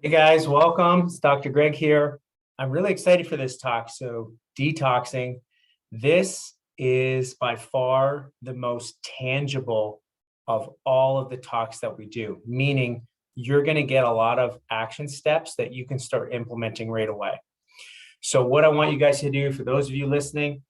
Hey guys, welcome. It's Dr. Greg here. I'm really excited for this talk. So, detoxing, this is by far the most tangible of all of the talks that we do, meaning you're going to get a lot of action steps that you can start implementing right away. So, what I want you guys to do, for those of you listening,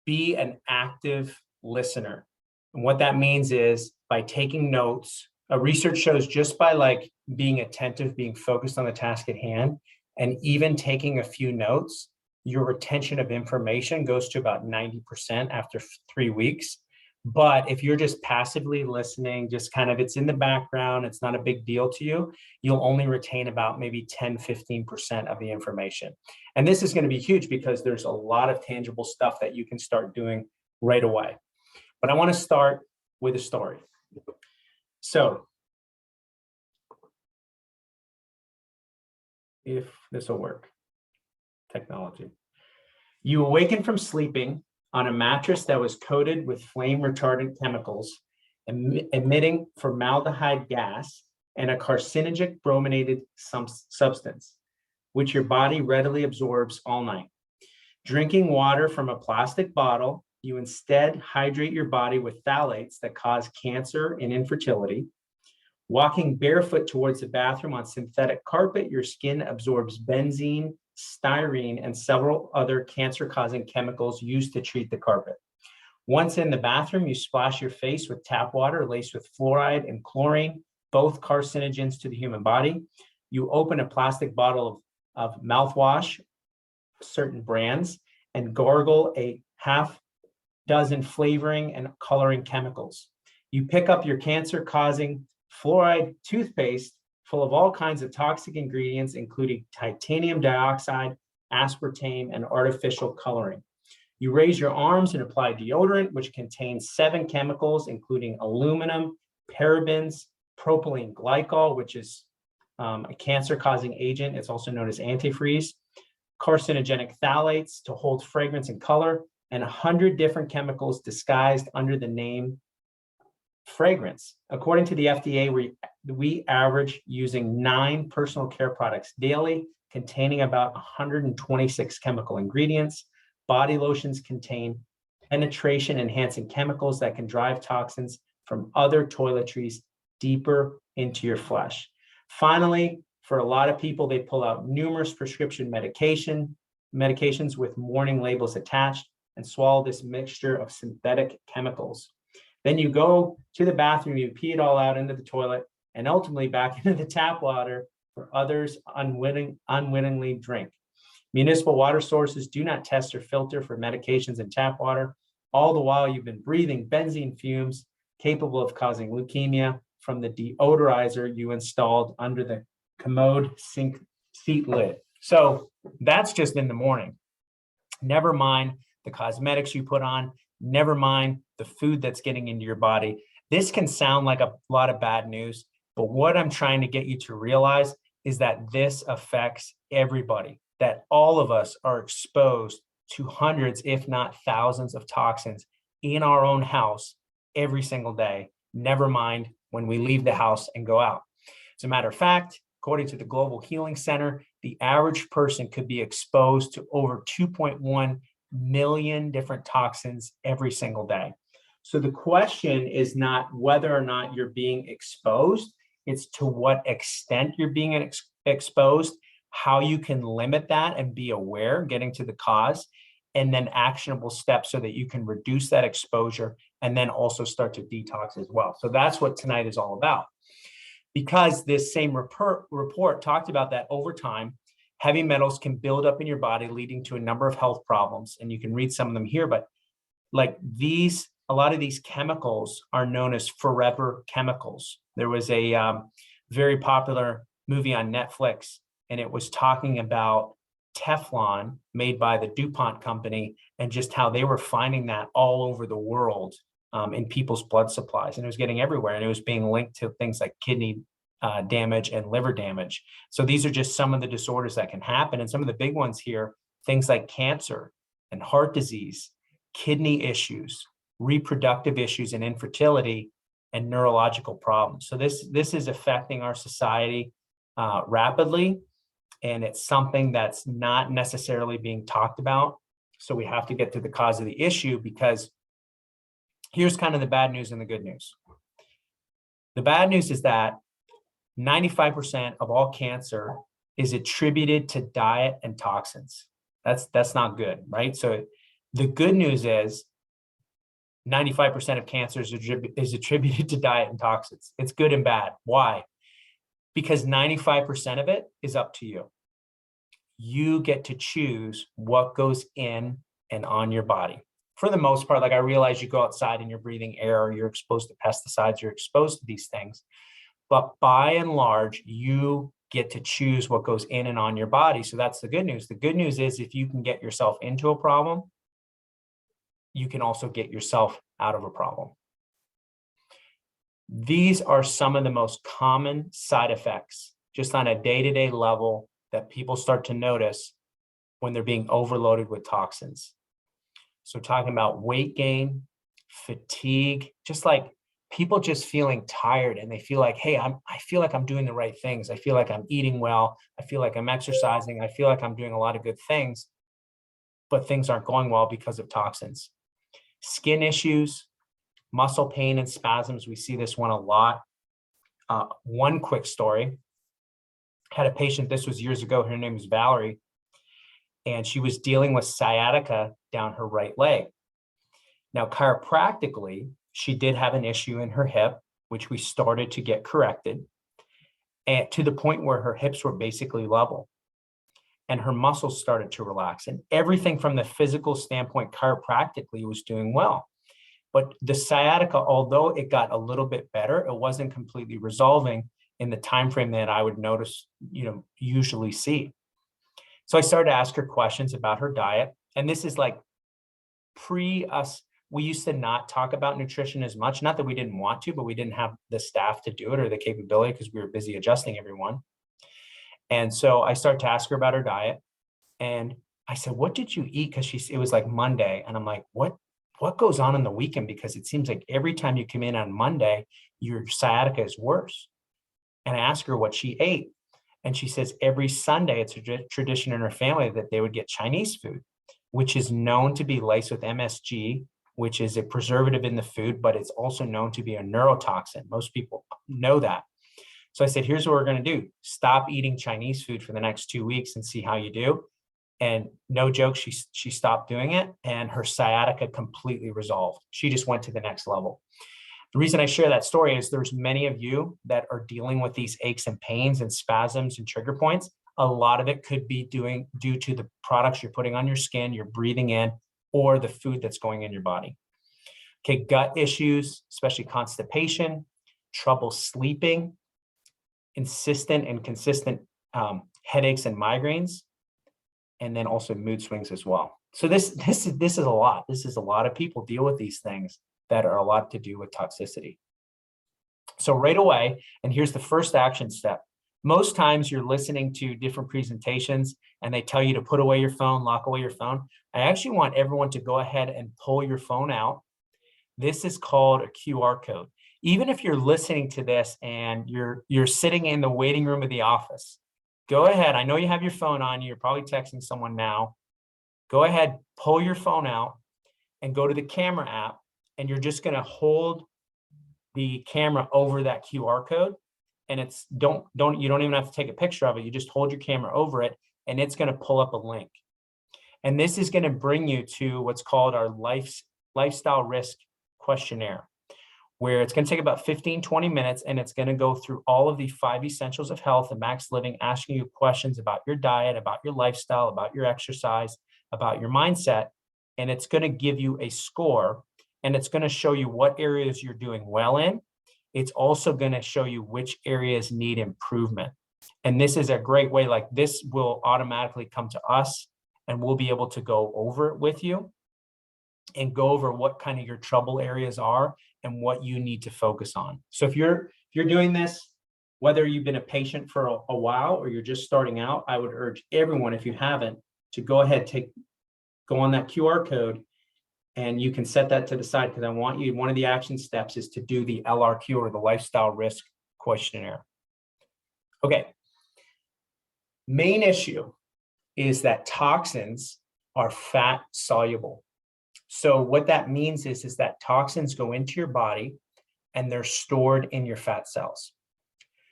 be an active listener. And what that means is by taking notes, research shows just by being attentive, being focused on the task at hand, and even taking a few notes, your retention of information goes to about 90% after 3 weeks. But if you're just passively listening, just kind of it's in the background, it's not a big deal to you, you'll only retain about maybe 10, 15% of the information. And this is going to be huge because there's a lot of tangible stuff that you can start doing right away. But I want to start with a story. So if this will work, technology. You awaken from sleeping on a mattress that was coated with flame retardant chemicals, emitting formaldehyde gas and a carcinogenic brominated substance, which your body readily absorbs all night. Drinking water from a plastic bottle, you instead hydrate your body with phthalates that cause cancer and infertility. Walking barefoot towards the bathroom on synthetic carpet, your skin absorbs benzene, styrene, and several other cancer-causing chemicals used to treat the carpet. Once in the bathroom, you splash your face with tap water laced with fluoride and chlorine, both carcinogens to the human body. You open a plastic bottle of mouthwash, certain brands, and gargle a half dozen flavoring and coloring chemicals. You pick up your cancer-causing fluoride toothpaste full of all kinds of toxic ingredients, including titanium dioxide, aspartame, and artificial coloring. You raise your arms and apply deodorant, which contains 7 chemicals, including aluminum, parabens, propylene glycol, which is a cancer-causing agent. It's also known as antifreeze, carcinogenic phthalates to hold fragrance and color, and 100 different chemicals disguised under the name fragrance. According to the FDA, we average using 9 personal care products daily, containing about 126 chemical ingredients. Body lotions contain penetration-enhancing chemicals that can drive toxins from other toiletries deeper into your flesh. Finally, for a lot of people, they pull out numerous prescription medications with warning labels attached and swallow this mixture of synthetic chemicals. Then you go to the bathroom, you pee it all out into the toilet, and ultimately back into the tap water for others unwittingly drink. Municipal water sources do not test or filter for medications in tap water. All the while, you've been breathing benzene fumes capable of causing leukemia from the deodorizer you installed under the commode sink seat lid. So that's just in the morning. Never mind the cosmetics you put on, never mind the food that's getting into your body. This can sound like a lot of bad news, but what I'm trying to get you to realize is that this affects everybody, that all of us are exposed to hundreds, if not thousands of toxins in our own house every single day, never mind when we leave the house and go out. As a matter of fact, according to the Global Healing Center, the average person could be exposed to over 2.1 million different toxins every single day. So the question is not whether or not you're being exposed, it's to what extent you're being exposed, how you can limit that and be aware, getting to the cause, and then actionable steps so that you can reduce that exposure and then also start to detox as well. So that's what tonight is all about. Because this same report talked about that over time, heavy metals can build up in your body, leading to a number of health problems. And you can read some of them here, but a lot of these chemicals are known as forever chemicals. There was a very popular movie on Netflix, and it was talking about Teflon made by the DuPont company and just how they were finding that all over the world in people's blood supplies. And it was getting everywhere, and it was being linked to things like kidney damage and liver damage. So these are just some of the disorders that can happen. And some of the big ones here, things like cancer and heart disease, kidney issues, reproductive issues and infertility, and neurological problems. So this is affecting our society rapidly, and it's something that's not necessarily being talked about. So we have to get to the cause of the issue, because here's kind of the bad news and the good news. The bad news is that 95% of all cancer is attributed to diet and toxins. That's not good, right? So the good news is 95% of cancer is attributed to diet and toxins. It's good and bad. Why? Because 95% of it is up to you. You get to choose what goes in and on your body. For the most part, like, I realize you go outside and you're breathing air, or you're exposed to pesticides, you're exposed to these things. But by and large, you get to choose what goes in and on your body. So that's the good news. The good news is, if you can get yourself into a problem, you can also get yourself out of a problem. These are some of the most common side effects, just on a day-to-day level, that people start to notice when they're being overloaded with toxins. So talking about weight gain, fatigue, just like people just feeling tired, and they feel like, hey, I feel like I'm doing the right things. I feel like I'm eating well. I feel like I'm exercising. I feel like I'm doing a lot of good things, but things aren't going well because of toxins. Skin issues, muscle pain and spasms. We see this one a lot. One quick story. Had a patient, this was years ago, her name was Valerie, and she was dealing with sciatica down her right leg. Now, chiropractically, she did have an issue in her hip, which we started to get corrected, and to the point where her hips were basically level and her muscles started to relax, and everything from the physical standpoint chiropractically was doing well. But the sciatica, although it got a little bit better, it wasn't completely resolving in the time frame that I would notice, usually see. So I started to ask her questions about her diet, and this is like pre us. We used to not talk about nutrition as much, not that we didn't want to, but we didn't have the staff to do it or the capability, because we were busy adjusting everyone. And so I started to ask her about her diet, and I said, what did you eat? Because it was like Monday, and I'm like, what goes on the weekend? Because it seems like every time you come in on Monday, your sciatica is worse. And I asked her what she ate, and she says every Sunday, it's a tradition in her family that they would get Chinese food, which is known to be laced with MSG, which is a preservative in the food, but it's also known to be a neurotoxin. Most people know that. So I said, here's what we're going to do. Stop eating Chinese food for the next 2 weeks and see how you do. And no joke, she stopped doing it, and her sciatica completely resolved. She just went to the next level. The reason I share that story is there's many of you that are dealing with these aches and pains and spasms and trigger points. A lot of it could be due to the products you're putting on your skin, you're breathing in, or the food that's going in your body. Okay, gut issues, especially constipation, trouble sleeping, insistent and consistent headaches and migraines, and then also mood swings as well. So this is a lot. This is a lot of people deal with these things that are a lot to do with toxicity. So right away, and here's the first action step. Most times you're listening to different presentations and they tell you to put away your phone, lock away your phone. I actually want everyone to go ahead and pull your phone out. This is called a QR code. Even if you're listening to this and you're sitting in the waiting room of the office, go ahead. I know you have your phone on you. You're probably texting someone now. Go ahead, pull your phone out and go to the camera app, and you're just going to hold the camera over that QR code. And it's you don't even have to take a picture of it. You just hold your camera over it, and it's going to pull up a link. And this is going to bring you to what's called our lifestyle risk questionnaire, where it's going to take about 15-20 minutes, and it's going to go through all of the 5 essentials of health and max living, asking you questions about your diet, about your lifestyle, about your exercise, about your mindset. And it's going to give you a score, and it's going to show you what areas you're doing well in. It's also going to show you which areas need improvement. And this is a great way, like this will automatically come to us, and we'll be able to go over it with you and go over what kind of your trouble areas are and what you need to focus on. So if you're doing this, whether you've been a patient for a while or you're just starting out, I would urge everyone, if you haven't, to go ahead, go on that QR code, and you can set that to the side, because I want you, one of the action steps is to do the LRQ, or the lifestyle risk questionnaire. Okay, Main issue is that toxins are fat soluble. So what that means is that toxins go into your body and they're stored in your fat cells.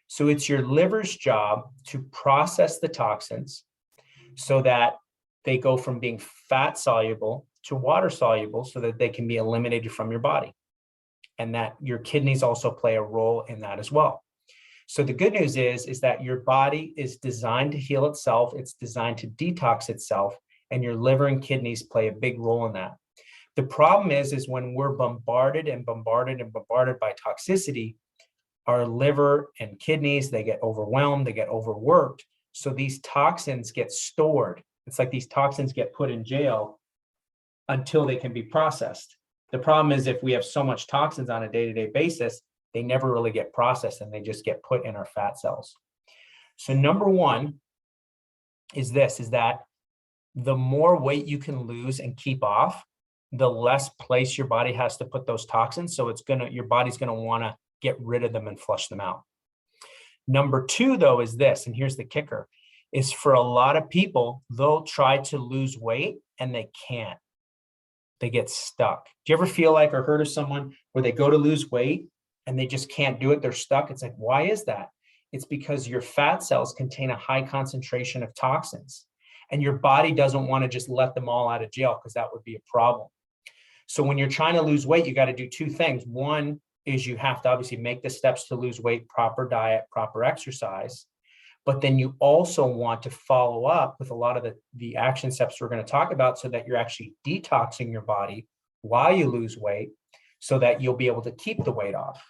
So it's your liver's job to process the toxins so that they go from being fat soluble to water soluble so that they can be eliminated from your body. And that your kidneys also play a role in that as well. So the good news is that your body is designed to heal itself. It's designed to detox itself, and your liver and kidneys play a big role in that. The problem is when we're bombarded and bombarded and bombarded by toxicity, our liver and kidneys, they get overwhelmed, they get overworked. So these toxins get stored. It's like these toxins get put in jail until they can be processed. The problem is if we have so much toxins on a day-to-day basis, they never really get processed and they just get put in our fat cells. So number one is that the more weight you can lose and keep off, the less place your body has to put those toxins. So your body's gonna wanna get rid of them and flush them out. Number two, though, is this, and here's the kicker, is for a lot of people, they'll try to lose weight and they can't. They get stuck. Do you ever feel like or heard of someone where they go to lose weight and they just can't do it? They're stuck. It's like, why is that? It's because your fat cells contain a high concentration of toxins and your body doesn't want to just let them all out of jail because that would be a problem. So when you're trying to lose weight, you got to do two things. One is you have to obviously make the steps to lose weight, proper diet, proper exercise. But then you also want to follow up with a lot of the action steps we're going to talk about so that you're actually detoxing your body while you lose weight so that you'll be able to keep the weight off.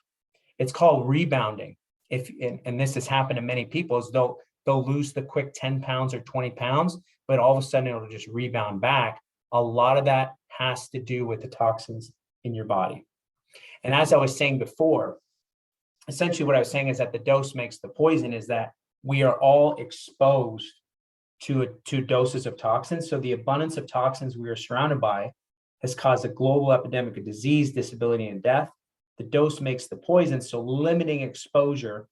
It's called rebounding. And this has happened to many people, is they'll lose the quick 10 pounds or 20 pounds, but all of a sudden it'll just rebound back. A lot of that has to do with the toxins in your body. And as I was saying before, essentially what I was saying is that the dose makes the poison, is that we are all exposed to doses of toxins. So the abundance of toxins we are surrounded by has caused a global epidemic of disease, disability, and death. The dose makes the poison, so limiting exposure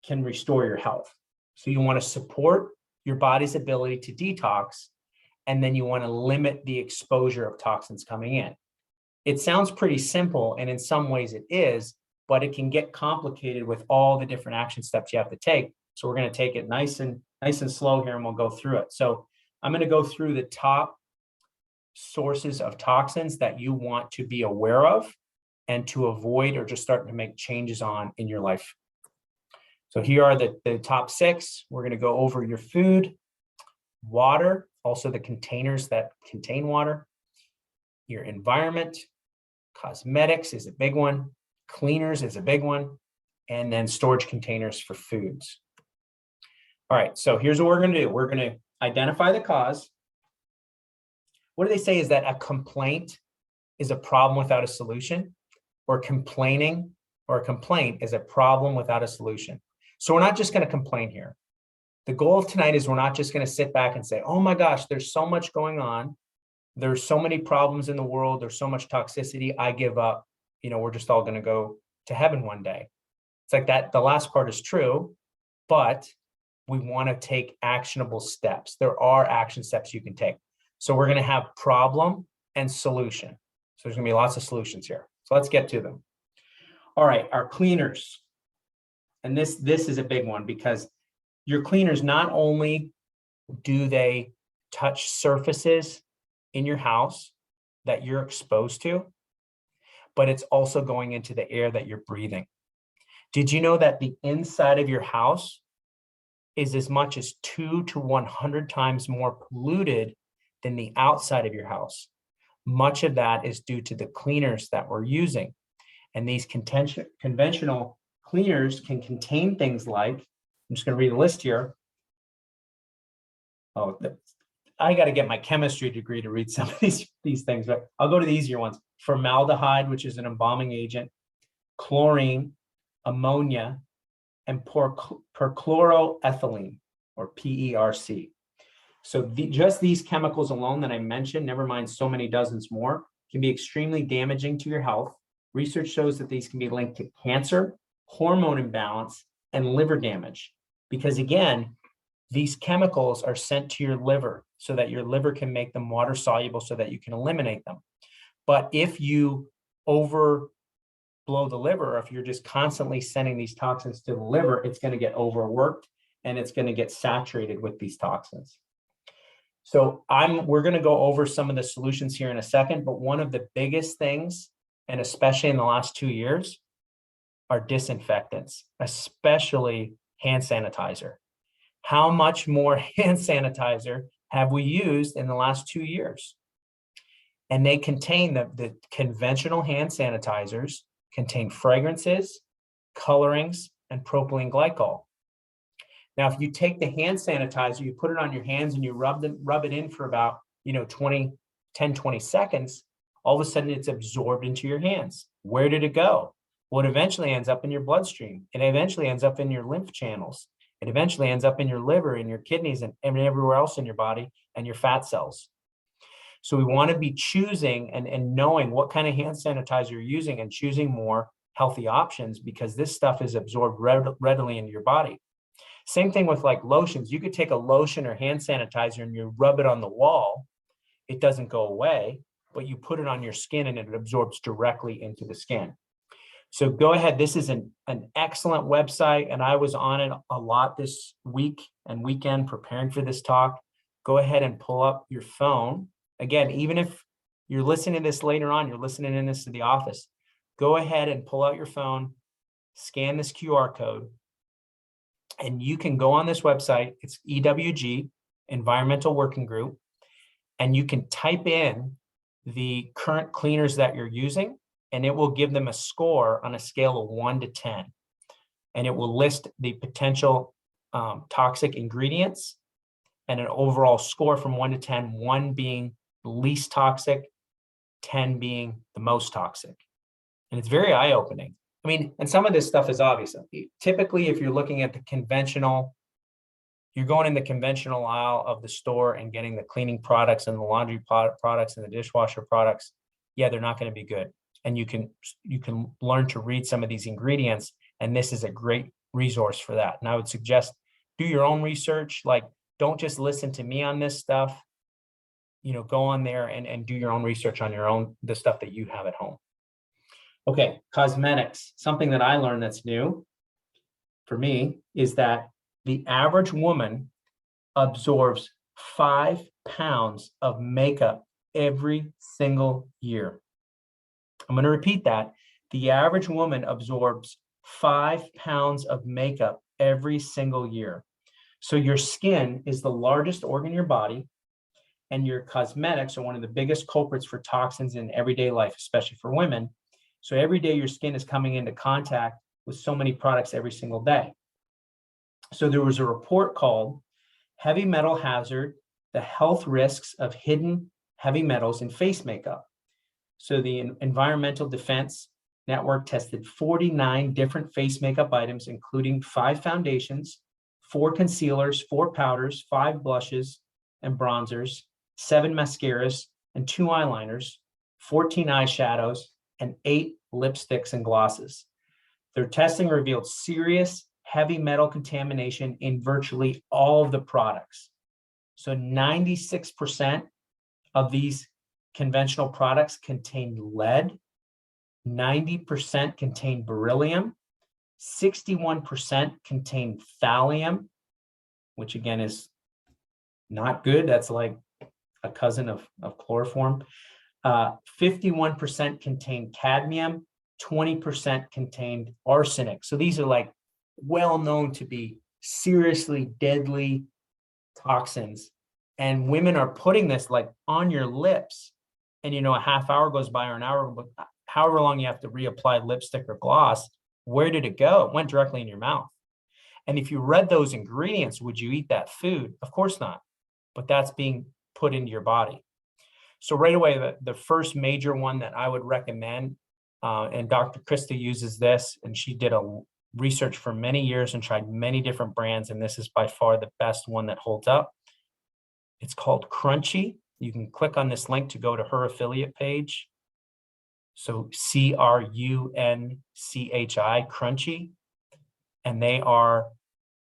can restore your health. So you want to support your body's ability to detox, and then you want to limit the exposure of toxins coming in. It sounds pretty simple, and in some ways it is, but it can get complicated with all the different action steps you have to take. So we're going to take it nice and slow here, and we'll go through it. So I'm going to go through the top sources of toxins that you want to be aware of and to avoid or just start to make changes on in your life. So here are the top 6. We're going to go over your food, water, also the containers that contain water, your environment, cosmetics is a big one, cleaners is a big one, and then storage containers for foods. All right, so here's what we're going to do. We're going to identify the cause. What do they say is that a complaint is a problem without a solution, or complaining or a complaint is a problem without a solution. So we're not just going to complain here. The goal of tonight is we're not just going to sit back and say, oh my gosh, there's so much going on. There's so many problems in the world. There's so much toxicity. I give up. We're just all going to go to heaven one day. It's like that. The last part is true, but we want to take actionable steps. There are action steps you can take. So we're going to have problem and solution. So there's going to be lots of solutions here. So let's get to them. All right, our cleaners. And this is a big one, because your cleaners, not only do they touch surfaces in your house that you're exposed to, but it's also going into the air that you're breathing. Did you know that the inside of your house is as much as 2 to 100 times more polluted than the outside of your house? Much of that is due to the cleaners that we're using. And these conventional cleaners can contain things like, I'm just going to read the list here. Oh, I got to get my chemistry degree to read some of these things, but I'll go to the easier ones. Formaldehyde, which is an embalming agent, chlorine, ammonia, and perchloroethylene, or PERC. So just these chemicals alone that I mentioned, never mind so many dozens more, can be extremely damaging to your health. Research shows that these can be linked to cancer, hormone imbalance, and liver damage. Because again, these chemicals are sent to your liver so that your liver can make them water soluble so that you can eliminate them. But if you overblow the liver, or if you're just constantly sending these toxins to the liver, it's going to get overworked and it's going to get saturated with these toxins. So we're going to go over some of the solutions here in a second, but one of the biggest things, and especially in the last 2 years, are disinfectants, especially hand sanitizer. How much more hand sanitizer have we used in the last 2 years? And they contain the conventional hand sanitizers contain fragrances, colorings, and propylene glycol. Now, if you take the hand sanitizer, you put it on your hands and you rub it in for about 10, 20 seconds, all of a sudden it's absorbed into your hands. Where did it go? Well, it eventually ends up in your bloodstream. It eventually ends up in your lymph channels. It eventually ends up in your liver, in your kidneys, and everywhere else in your body, and your fat cells. So we want to be choosing and knowing what kind of hand sanitizer you're using and choosing more healthy options, because this stuff is absorbed readily into your body. Same thing with like lotions. You could take a lotion or hand sanitizer and you rub it on the wall. It doesn't go away, but you put it on your skin and it absorbs directly into the skin. So go ahead. This is an excellent website, and I was on it a lot this week and weekend preparing for this talk. Go ahead and pull up your phone. Again, even if you're listening to this later on, you're listening in this to the office, go ahead and pull out your phone, scan this QR code, and you can go on this website. It's EWG, Environmental Working Group, and you can type in the current cleaners that you're using, and it will give them a score on a scale of 1 to 10. And it will list the potential toxic ingredients and an overall score from 1 to 10, 1 being the least toxic, 10 being the most toxic. And it's very eye-opening. I mean, and some of this stuff is obvious. Typically, if you're looking at the conventional, you're going in the conventional aisle of the store and getting the cleaning products and the laundry products and the dishwasher products, yeah, they're not going to be good. And you can learn to read some of these ingredients, and this is a great resource for that. And I would suggest do your own research. Like, don't just listen to me on this stuff. Go on there and do your own research on the stuff that you have at home. Okay, cosmetics. Something that I learned that's new for me is that the average woman absorbs 5 pounds of makeup every single year. I'm going to repeat that. The average woman absorbs 5 pounds of makeup every single year. So your skin is the largest organ in your body, and your cosmetics are one of the biggest culprits for toxins in everyday life, especially for women. So every day your skin is coming into contact with so many products every single day. So there was a report called Heavy Metal Hazard, the Health Risks of Hidden Heavy Metals in Face Makeup. So the Environmental Defense Network tested 49 different face makeup items, including 5 foundations, 4 concealers, 4 powders, 5 blushes and bronzers, 7 mascaras and 2 eyeliners, 14 eyeshadows, and 8 lipsticks and glosses. Their testing revealed serious heavy metal contamination in virtually all of the products. So 96% of these conventional products contain lead, 90% contain beryllium, 61% contain thallium, which again is not good. That's like a cousin of chloroform. 51% contain cadmium, 20% contained arsenic. So these are like well known to be seriously deadly toxins. And women are putting this like on your lips, and a half hour goes by or an hour, however long you have to reapply lipstick or gloss. Where did it go? It went directly in your mouth. And if you read those ingredients, would you eat that food? Of course not. But that's being put into your body. So right away, the first major one that I would recommend, and Dr. Krista uses this, and she did a research for many years and tried many different brands, and this is by far the best one that holds up. It's called Crunchy. You can click on this link to go to her affiliate page. So CRUNCHI, Crunchy, and they are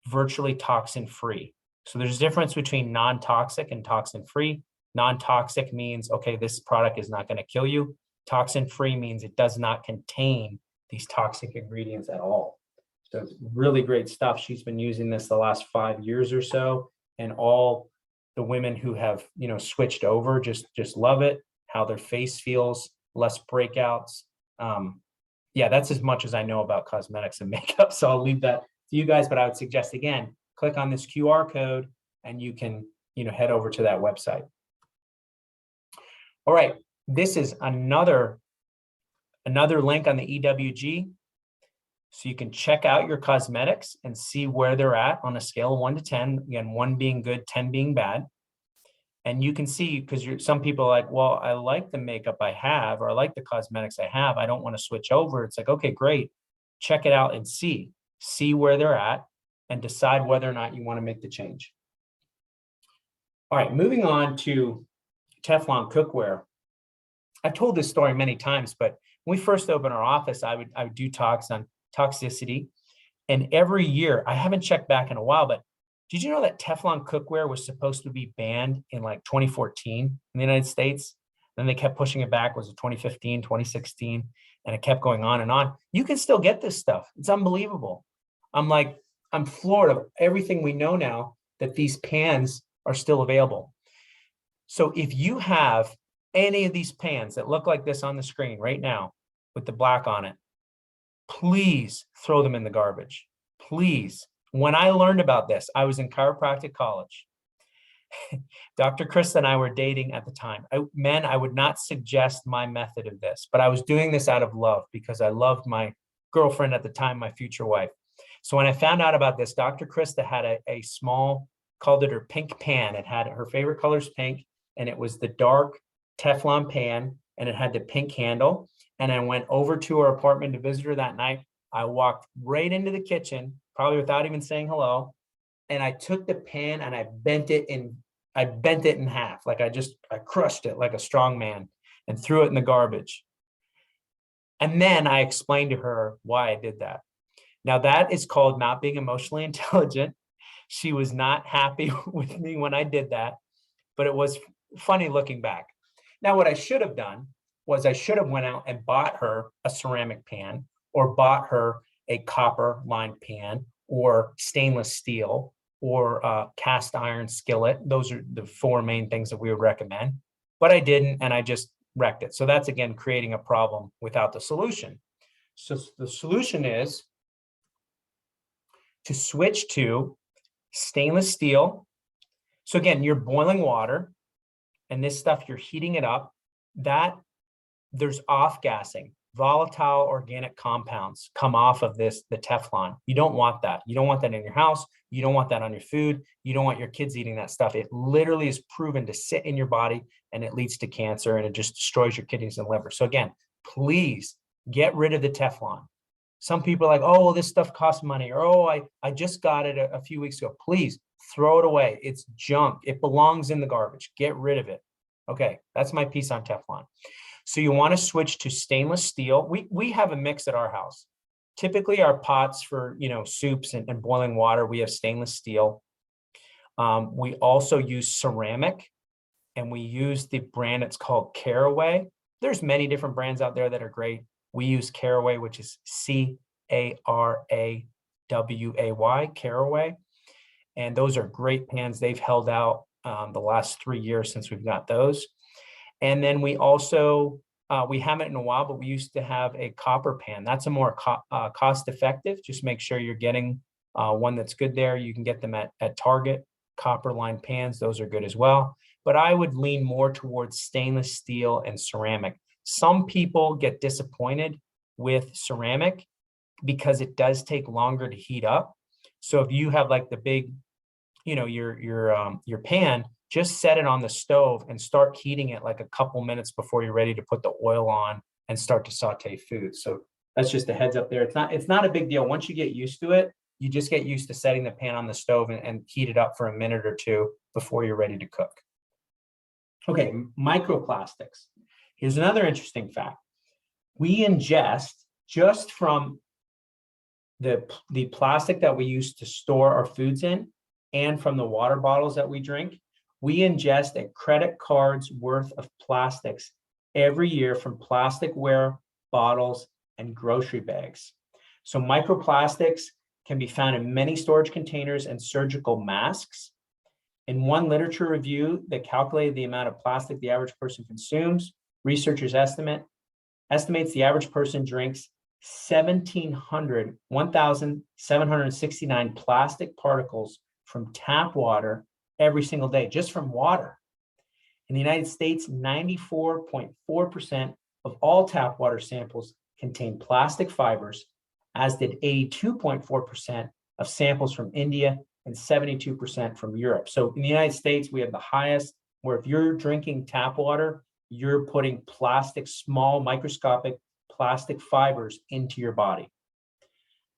virtually toxin free. So there's a difference between non-toxic and toxin-free. Non-toxic means, okay, this product is not going to kill you. Toxin-free means it does not contain these toxic ingredients at all. So it's really great stuff. She's been using this the last 5 years or so, and all the women who have, switched over just love it, how their face feels, less breakouts. Yeah, that's as much as I know about cosmetics and makeup. So I'll leave that to you guys, but I would suggest, again, click on this QR code and you can, head over to that website. All right, this is another link on the EWG. So you can check out your cosmetics and see where they're at on a scale of 1 to 10. Again, 1 being good, 10 being bad. And you can see, because some people are like, well, I like the makeup I have, or I like the cosmetics I have. I don't want to switch over. It's like, okay, great. Check it out and see where they're at and decide whether or not you want to make the change. All right, moving on to Teflon cookware. I've told this story many times, but when we first opened our office, I would do talks on toxicity. And every year, I haven't checked back in a while, but did you know that Teflon cookware was supposed to be banned in like 2014 in the United States? Then they kept pushing it back. Was it 2015, 2016? And it kept going on and on. You can still get this stuff. It's unbelievable. I'm floored of everything we know now that these pans are still available. So if you have any of these pans that look like this on the screen right now with the black on it, please throw them in the garbage. Please. When I learned about this, I was in chiropractic college. Dr. Krista and I were dating at the time. I would not suggest my method of this, but I was doing this out of love because I loved my girlfriend at the time, my future wife. So when I found out about this, Dr. Krista had a small, called it her pink pan. It had her favorite colors pink, and it was the dark Teflon pan, and it had the pink handle. And I went over to her apartment to visit her that night. I walked right into the kitchen, probably without even saying hello. And I took the pan and I bent it in half. Like I crushed it like a strong man and threw it in the garbage. And then I explained to her why I did that. Now that is called not being emotionally intelligent. She was not happy with me when I did that, but it was funny looking back. Now, what I should have done was I should have went out and bought her a ceramic pan, or bought her a copper lined pan, or stainless steel, or cast iron skillet. Those are the 4 main things that we would recommend, but I didn't, and I just wrecked it. So that's, again, creating a problem without the solution. So the solution is to switch to stainless steel. So again, you're boiling water, and this stuff, you're heating it up. That there's off-gassing. Volatile organic compounds come off of the Teflon. You don't want that. You don't want that in your house. You don't want that on your food. You don't want your kids eating that stuff. It literally is proven to sit in your body, and it leads to cancer, and it just destroys your kidneys and liver. So again, please get rid of the Teflon. Some people are like, oh, well, this stuff costs money, or, oh, I just got it a few weeks ago. Please throw it away. It's junk. It belongs in the garbage. Get rid of it. Okay, that's my piece on Teflon. So you want to switch to stainless steel. We have a mix at our house. Typically our pots for, soups and boiling water, we have stainless steel. We also use ceramic, and we use the brand, it's called Caraway. There's many different brands out there that are great. We use Caraway, which is Caraway, Caraway. And those are great pans. They've held out the last 3 years since we've got those. And then we also, we haven't in a while, but we used to have a copper pan. That's a more cost effective. Just make sure you're getting one that's good there. You can get them at Target, copper lined pans. Those are good as well. But I would lean more towards stainless steel and ceramic. Some people get disappointed with ceramic because it does take longer to heat up. So if you have like the big, your pan, just set it on the stove and start heating it like a couple minutes before you're ready to put the oil on and start to saute food. So that's just a heads up there. It's not a big deal. Once you get used to it, you just get used to setting the pan on the stove and heat it up for a minute or two before you're ready to cook. Okay, microplastics. Here's another interesting fact. We ingest, just from the plastic that we use to store our foods in, and from the water bottles that we drink, we ingest a credit card's worth of plastics every year from plasticware, bottles, and grocery bags. So microplastics can be found in many storage containers and surgical masks. In one literature review that calculated the amount of plastic the average person consumes, researchers estimates the average person drinks 1,769 plastic particles from tap water every single day, just from water. In the United States, 94.4% of all tap water samples contain plastic fibers, as did 82.4% of samples from India and 72% from Europe. So in the United States, we have the highest, where if you're drinking tap water, you're putting plastic, small microscopic plastic fibers into your body.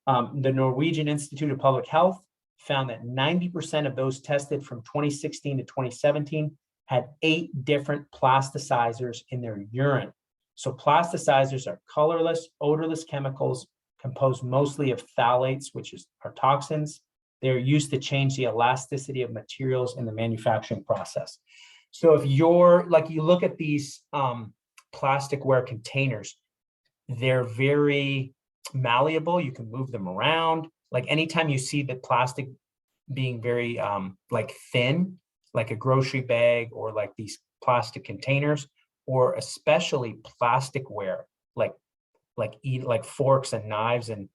The Norwegian Institute of Public Health found that 90% of those tested from 2016 to 2017 had 8 different plasticizers in their urine. So plasticizers are colorless, odorless chemicals composed mostly of phthalates, which are toxins. They're used to change the elasticity of materials in the manufacturing process. So if you're like, you look at these plasticware containers, they're very malleable. You can move them around. Like anytime you see the plastic being very like thin, like a grocery bag or like these plastic containers, or especially plasticware, like forks and knives and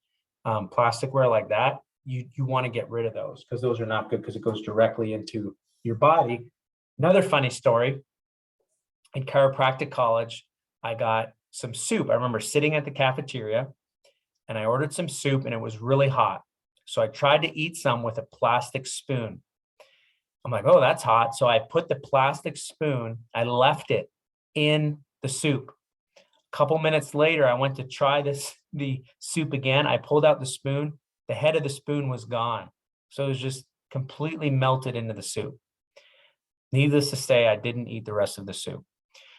plasticware like that, you want to get rid of those, because those are not good, because it goes directly into your body. Another funny story, in chiropractic college, I got some soup. I remember sitting at the cafeteria and I ordered some soup and it was really hot. So I tried to eat some with a plastic spoon. I'm like, oh, that's hot. So I put the plastic spoon, I left it in the soup. A couple minutes later, I went to try the soup again. I pulled out the spoon. The head of the spoon was gone. So it was just completely melted into the soup. Needless to say, I didn't eat the rest of the soup.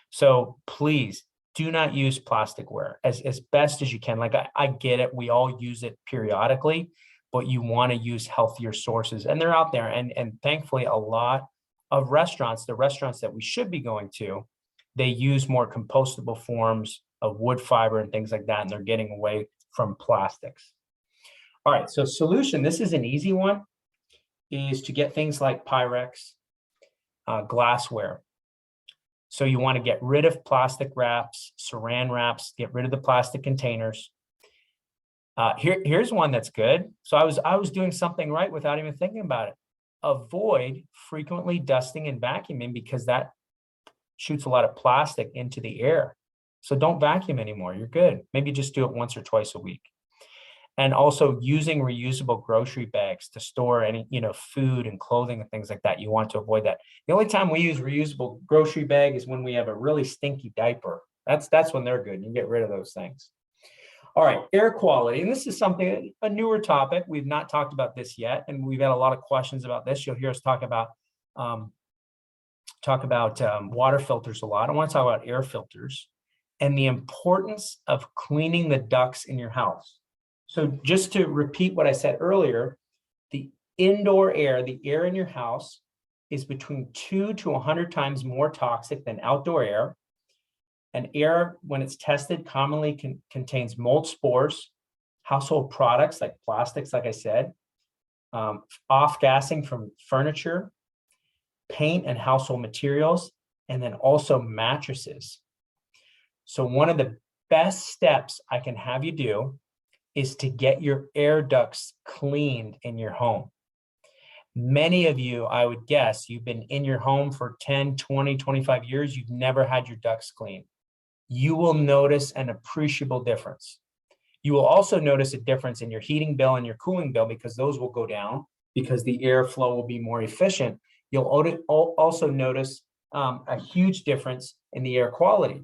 So please do not use plasticware as best as you can. Like I get it. We all use it periodically, but you want to use healthier sources, and they're out there. And thankfully, a lot of restaurants, the restaurants that we should be going to, they use more compostable forms of wood fiber and things like that, and they're getting away from plastics. All right, so solution, this is an easy one, is to get things like Pyrex, glassware. So you want to get rid of plastic wraps, saran wraps, get rid of the plastic containers. Here's one that's good. So I was doing something right without even thinking about it. Avoid frequently dusting and vacuuming, because that shoots a lot of plastic into the air. So don't vacuum anymore. You're good. Maybe just do it once or twice a week. And also using reusable grocery bags to store any, food and clothing and things like that. You want to avoid that. The only time we use reusable grocery bag is when we have a really stinky diaper. That's when they're good. You can get rid of those things. All right, air quality. And this is something, a newer topic. We've not talked about this yet, and we've had a lot of questions about this. You'll hear us talk about water filters a lot. I want to talk about air filters and the importance of cleaning the ducts in your house. So just to repeat what I said earlier, the indoor air, the air in your house, is between 2 to 100 times more toxic than outdoor air. And air, when it's tested, commonly contains mold spores, household products like plastics, like I said, off-gassing from furniture, paint and household materials, and then also mattresses. So one of the best steps I can have you do is to get your air ducts cleaned in your home. Many of you, I would guess, you've been in your home for 10, 20, 25 years. You've never had your ducts cleaned. You will notice an appreciable difference. You will also notice a difference in your heating bill and your cooling bill, because those will go down because the airflow will be more efficient. You'll also notice a huge difference in the air quality.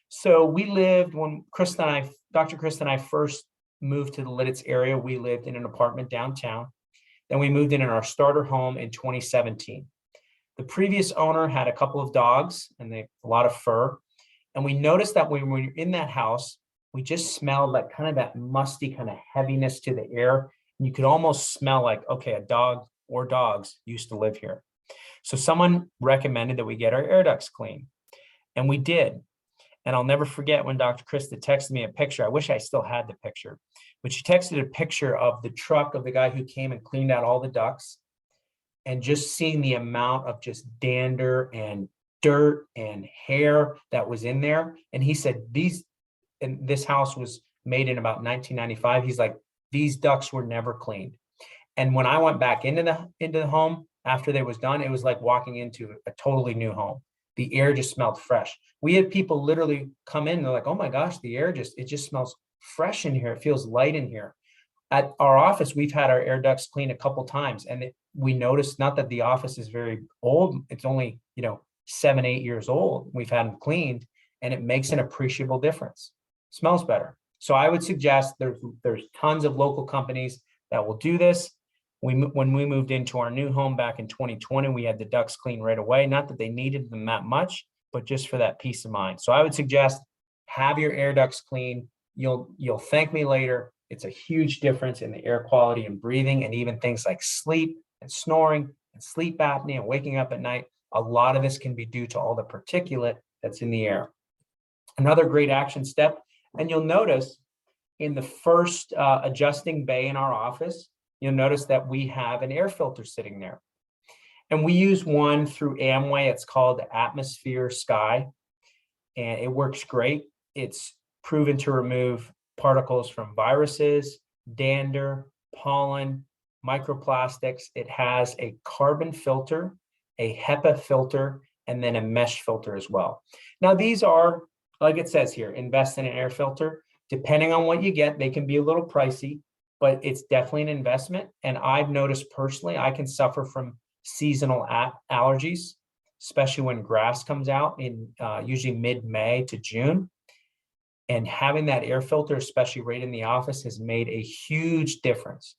So we lived, when Dr. Krista and I first moved to the Lidditz area, we lived in an apartment downtown. Then we moved in our starter home in 2017. The previous owner had a couple of dogs and a lot of fur. And we noticed that when we were in that house, we just smelled like kind of that musty kind of heaviness to the air. And you could almost smell like, okay, a dog or dogs used to live here. So someone recommended that we get our air ducts clean, and we did. And I'll never forget when Dr. Krista texted me a picture. I wish I still had the picture, but she texted a picture of the truck of the guy who came and cleaned out all the ducts, and just seeing the amount of just dander and dirt and hair that was in there. And he said, and this house was made in about 1995. He's like, these ducts were never cleaned. And when I went back into the home after they was done, it was like walking into a totally new home. The air just smelled fresh. We had people literally come in, they're like, oh my gosh, it just smells fresh in here. It feels light in here. At our office, we've had our air ducts cleaned a couple times, and we noticed, not that the office is very old, it's only 7, 8 years old. We've had them cleaned, and it makes an appreciable difference. It smells better. So I would suggest there's tons of local companies that will do this. When we moved into our new home back in 2020, we had the ducts cleaned right away. Not that they needed them that much, but just for that peace of mind. So I would suggest have your air ducts cleaned. You'll thank me later. It's a huge difference in the air quality and breathing, and even things like sleep and snoring and sleep apnea and waking up at night. A lot of this can be due to all the particulate that's in the air. Another great action step, and you'll notice in the first adjusting bay in our office, you'll notice that we have an air filter sitting there. And we use one through Amway. It's called Atmosphere Sky, and it works great. It's proven to remove particles from viruses, dander, pollen, microplastics. It has a carbon filter, a HEPA filter, and then a mesh filter as well. Now, these are, like it says here, invest in an air filter. Depending on what you get, they can be a little pricey, but it's definitely an investment. And I've noticed personally, I can suffer from seasonal allergies, especially when grass comes out in usually mid-May to June. And having that air filter, especially right in the office, has made a huge difference,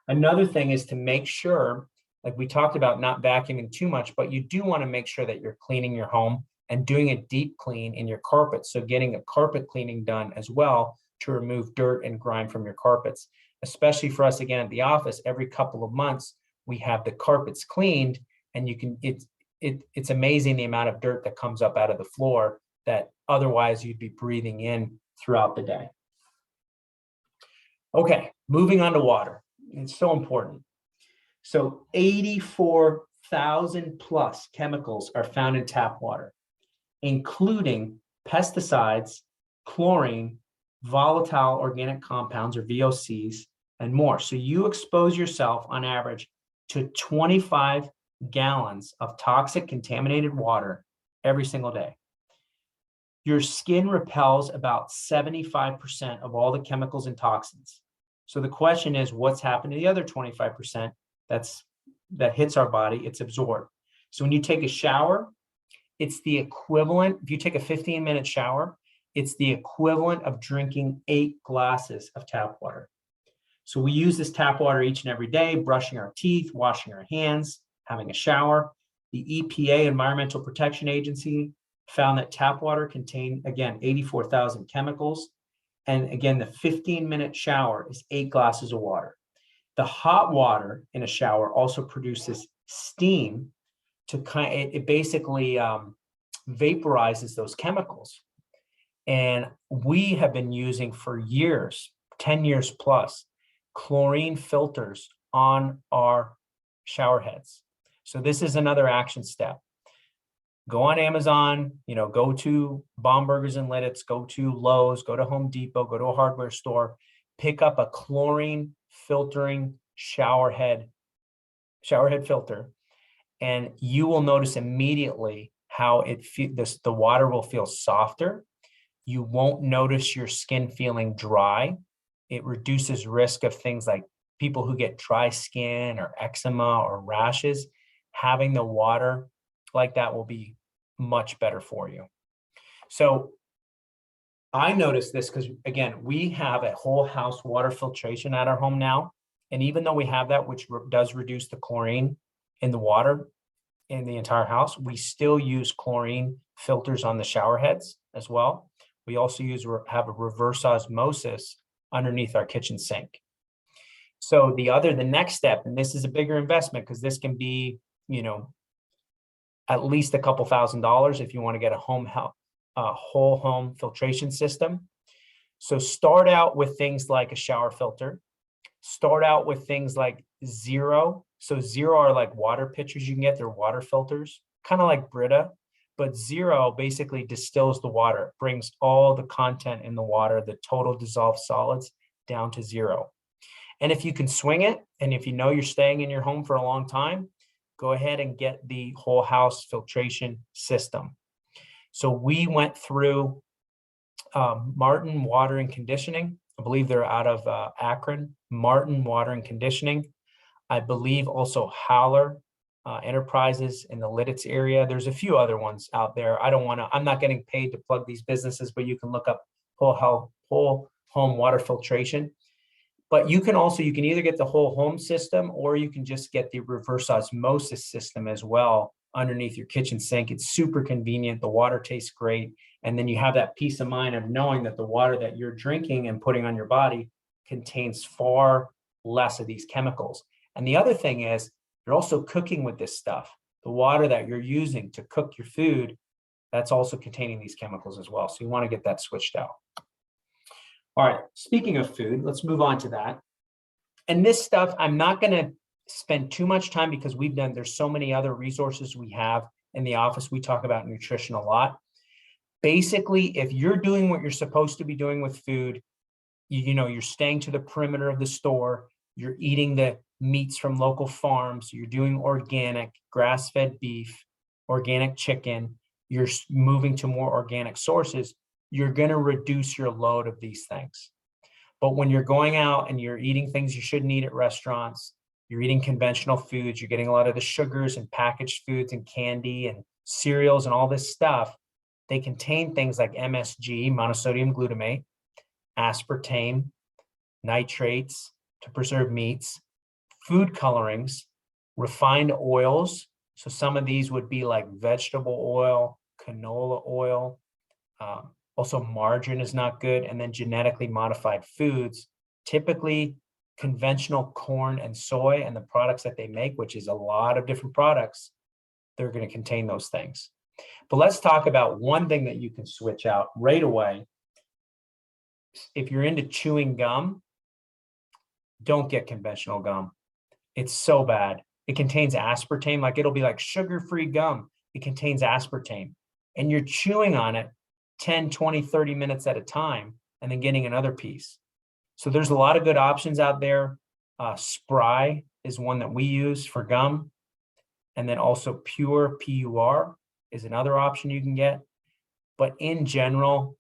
Another thing is to make sure, like we talked about, not vacuuming too much, but you do want to make sure that you're cleaning your home and doing a deep clean in your carpets. So getting a carpet cleaning done as well to remove dirt and grime from your carpets, especially for us, again, at the office, every couple of months, we have the carpets cleaned, and it's amazing the amount of dirt that comes up out of the floor that otherwise you'd be breathing in throughout the day. Okay, moving on to water. It's so important. So 84,000 plus chemicals are found in tap water, including pesticides, chlorine, volatile organic compounds or VOCs, and more. So you expose yourself on average to 25 gallons of toxic contaminated water every single day. Your skin repels about 75% of all the chemicals and toxins. So the question is, what's happened to the other 25% that hits our body? It's absorbed. So when you take a shower, it's the equivalent, if you take a 15-minute shower, it's the equivalent of drinking 8 glasses of tap water. So we use this tap water each and every day, brushing our teeth, washing our hands, having a shower. The EPA, Environmental Protection Agency, found that tap water contained, again, 84,000 chemicals. And again, the 15-minute shower is 8 glasses of water. The hot water in a shower also produces steam it basically vaporizes those chemicals. And we have been using for years, 10 years plus, chlorine filters on our shower heads. So this is another action step. Go on Amazon, go to Baumburgers and Lidditz, go to Lowe's, go to Home Depot, go to a hardware store, pick up a chlorine filtering shower head filter, and you will notice immediately how the water will feel softer. You won't notice your skin feeling dry. It reduces risk of things like people who get dry skin or eczema or rashes. Having the water like that will be much better for you. So I noticed this because, again, we have a whole house water filtration at our home now. And even though we have that, which does reduce the chlorine in the water in the entire house, we still use chlorine filters on the shower heads as well. We also have a reverse osmosis underneath our kitchen sink. So the next step, and this is a bigger investment because this can be, at least a couple $1,000s if you want to get a whole home filtration system. So start out with things like a shower filter. Start out with things like Zero. So Zero are like water pitchers you can get. They're water filters, kind of like Brita, but Zero basically distills the water. It brings all the content in the water, the total dissolved solids, down to zero. And if you can swing it, and if you know you're staying in your home for a long time, go ahead and get the whole house filtration system. So we went through Martin Water and Conditioning. I believe they're out of Akron. Martin Water and Conditioning. I believe also Howler Enterprises in the Lidditz area. There's a few other ones out there. I'm not getting paid to plug these businesses, but you can look up whole home water filtration. But you can either get the whole home system, or you can just get the reverse osmosis system as well underneath your kitchen sink. It's super convenient. The water tastes great. And then you have that peace of mind of knowing that the water that you're drinking and putting on your body contains far less of these chemicals. And the other thing is, you're also cooking with this stuff. The water that you're using to cook your food, that's also containing these chemicals as well. So you want to get that switched out. All right, speaking of food, let's move on to that. And this stuff, I'm not going to spend too much time because there's so many other resources we have in the office. We talk about nutrition a lot. Basically, if you're doing what you're supposed to be doing with food, you're staying to the perimeter of the store, you're eating the meats from local farms, you're doing organic, grass-fed beef, organic chicken, you're moving to more organic sources, you're going to reduce your load of these things. But when you're going out and you're eating things you shouldn't eat at restaurants, you're eating conventional foods, you're getting a lot of the sugars and packaged foods and candy and cereals and all this stuff, they contain things like MSG, monosodium glutamate, aspartame, nitrates to preserve meats, food colorings, refined oils. So some of these would be like vegetable oil, canola oil, also margarine is not good. And then genetically modified foods, typically conventional corn and soy and the products that they make, which is a lot of different products, they're going to contain those things. But let's talk about one thing that you can switch out right away. If you're into chewing gum, don't get conventional gum. It's so bad. It contains aspartame, like it'll be like sugar-free gum. It contains aspartame. And you're chewing on it 10, 20, 30 minutes at a time, and then getting another piece. So there's a lot of good options out there. Spry is one that we use for gum. And then also Pure, PUR, is another option you can get. But in general,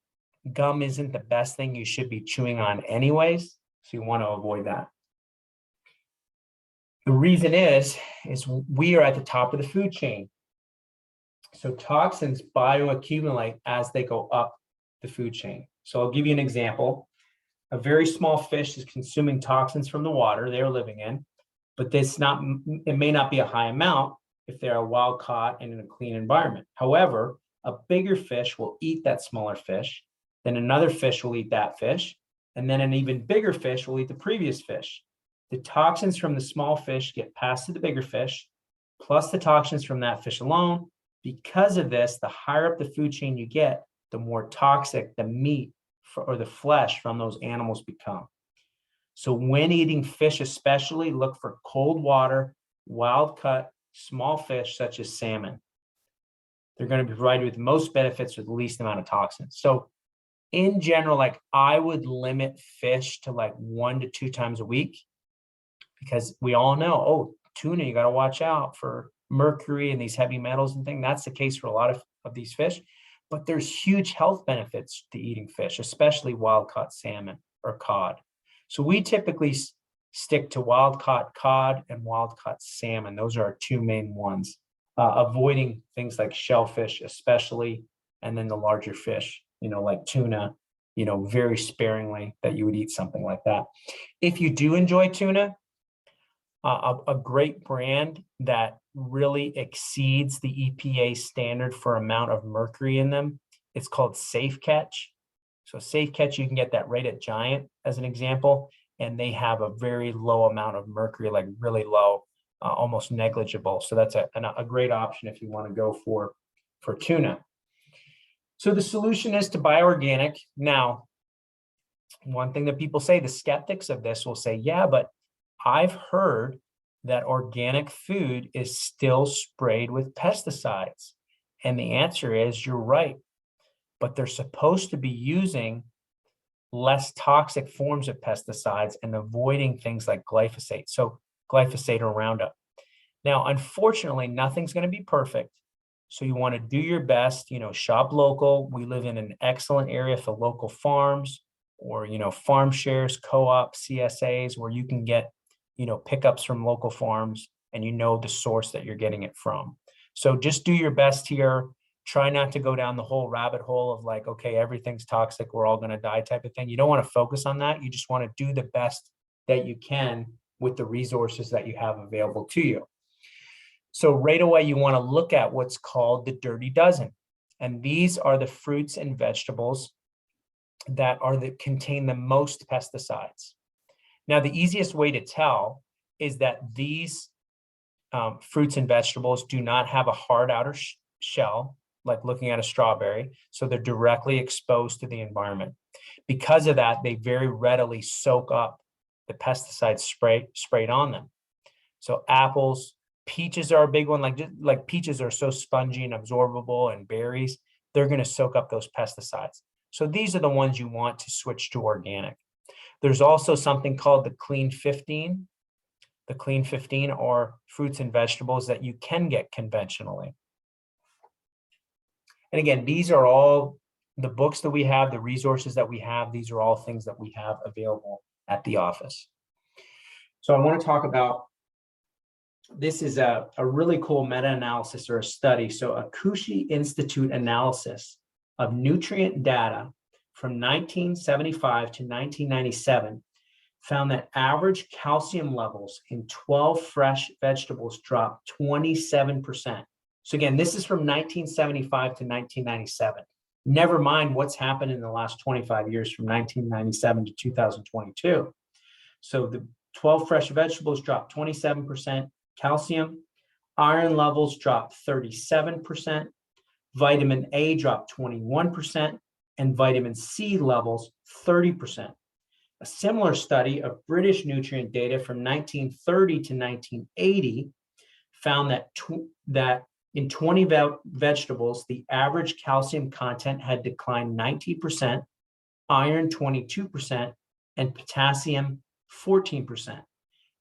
gum isn't the best thing you should be chewing on anyways. So you want to avoid that. The reason is we are at the top of the food chain. So toxins bioaccumulate as they go up the food chain. So I'll give you an example. A very small fish is consuming toxins from the water they're living in, but it may not be a high amount if they're wild caught and in a clean environment. However, a bigger fish will eat that smaller fish, then another fish will eat that fish, and then an even bigger fish will eat the previous fish. The toxins from the small fish get passed to the bigger fish, plus the toxins from that fish alone. Because of this, the higher up the food chain you get, the more toxic the meat or the flesh from those animals become. So when eating fish especially, look for cold water, wild cut, small fish such as salmon. They're going to be provided with the most benefits with the least amount of toxins. So in general, like I would limit fish to like 1 to 2 times a week, because we all know, oh, tuna, you got to watch out for mercury and these heavy metals and things. That's the case for a lot of these fish. But there's huge health benefits to eating fish, especially wild-caught salmon or cod. So we typically stick to wild-caught cod and wild-caught salmon. Those are our 2 main ones. Avoiding things like shellfish, especially, and then the larger fish, like tuna, very sparingly that you would eat something like that. If you do enjoy tuna, a great brand that really exceeds the EPA standard for amount of mercury in them, it's called Safe Catch. So Safe Catch, you can get that right at Giant as an example. and they have a very low amount of mercury, like really low, almost negligible. So that's a great option if you want to go for tuna. So the solution is to buy organic. Now, one thing that people say, the skeptics of this will say, yeah, but I've heard that organic food is still sprayed with pesticides. And the answer is, you're right, but they're supposed to be using less toxic forms of pesticides and avoiding things like glyphosate. So glyphosate or Roundup. Now, unfortunately, nothing's going to be perfect. So you want to do your best, shop local. We live in an excellent area for local farms or, farm shares, co-op, CSAs, where you can get, pickups from local farms and the source that you're getting it from. So just do your best here. Try not to go down the whole rabbit hole of like, okay, everything's toxic, we're all going to die type of thing. You don't want to focus on that. You just want to do the best that you can with the resources that you have available to you. So right away, you want to look at what's called the dirty dozen. And these are the fruits and vegetables that contain the most pesticides. Now, the easiest way to tell is that these fruits and vegetables do not have a hard outer shell, like looking at a strawberry. So they're directly exposed to the environment. Because of that, they very readily soak up the pesticides sprayed on them. So apples, peaches are a big one. Like peaches are so spongy and absorbable, and berries, they're going to soak up those pesticides. So these are the ones you want to switch to organic. There's also something called the Clean 15. The Clean 15 are fruits and vegetables that you can get conventionally. And again, these are all the books that we have, the resources that we have. These are all things that we have available at the office. So I want to talk about, this is a really cool meta-analysis or a study. So a Kushi Institute analysis of nutrient data from 1975 to 1997 found that average calcium levels in 12 fresh vegetables dropped 27%. So again, this is from 1975 to 1997. Never mind what's happened in the last 25 years from 1997 to 2022. So the 12 fresh vegetables dropped 27%, calcium, iron levels dropped 37%, vitamin A dropped 21%, and vitamin C levels 30%. A similar study of British nutrient data from 1930 to 1980 found that in 20 vegetables, the average calcium content had declined 19%, iron 22%, and potassium 14%.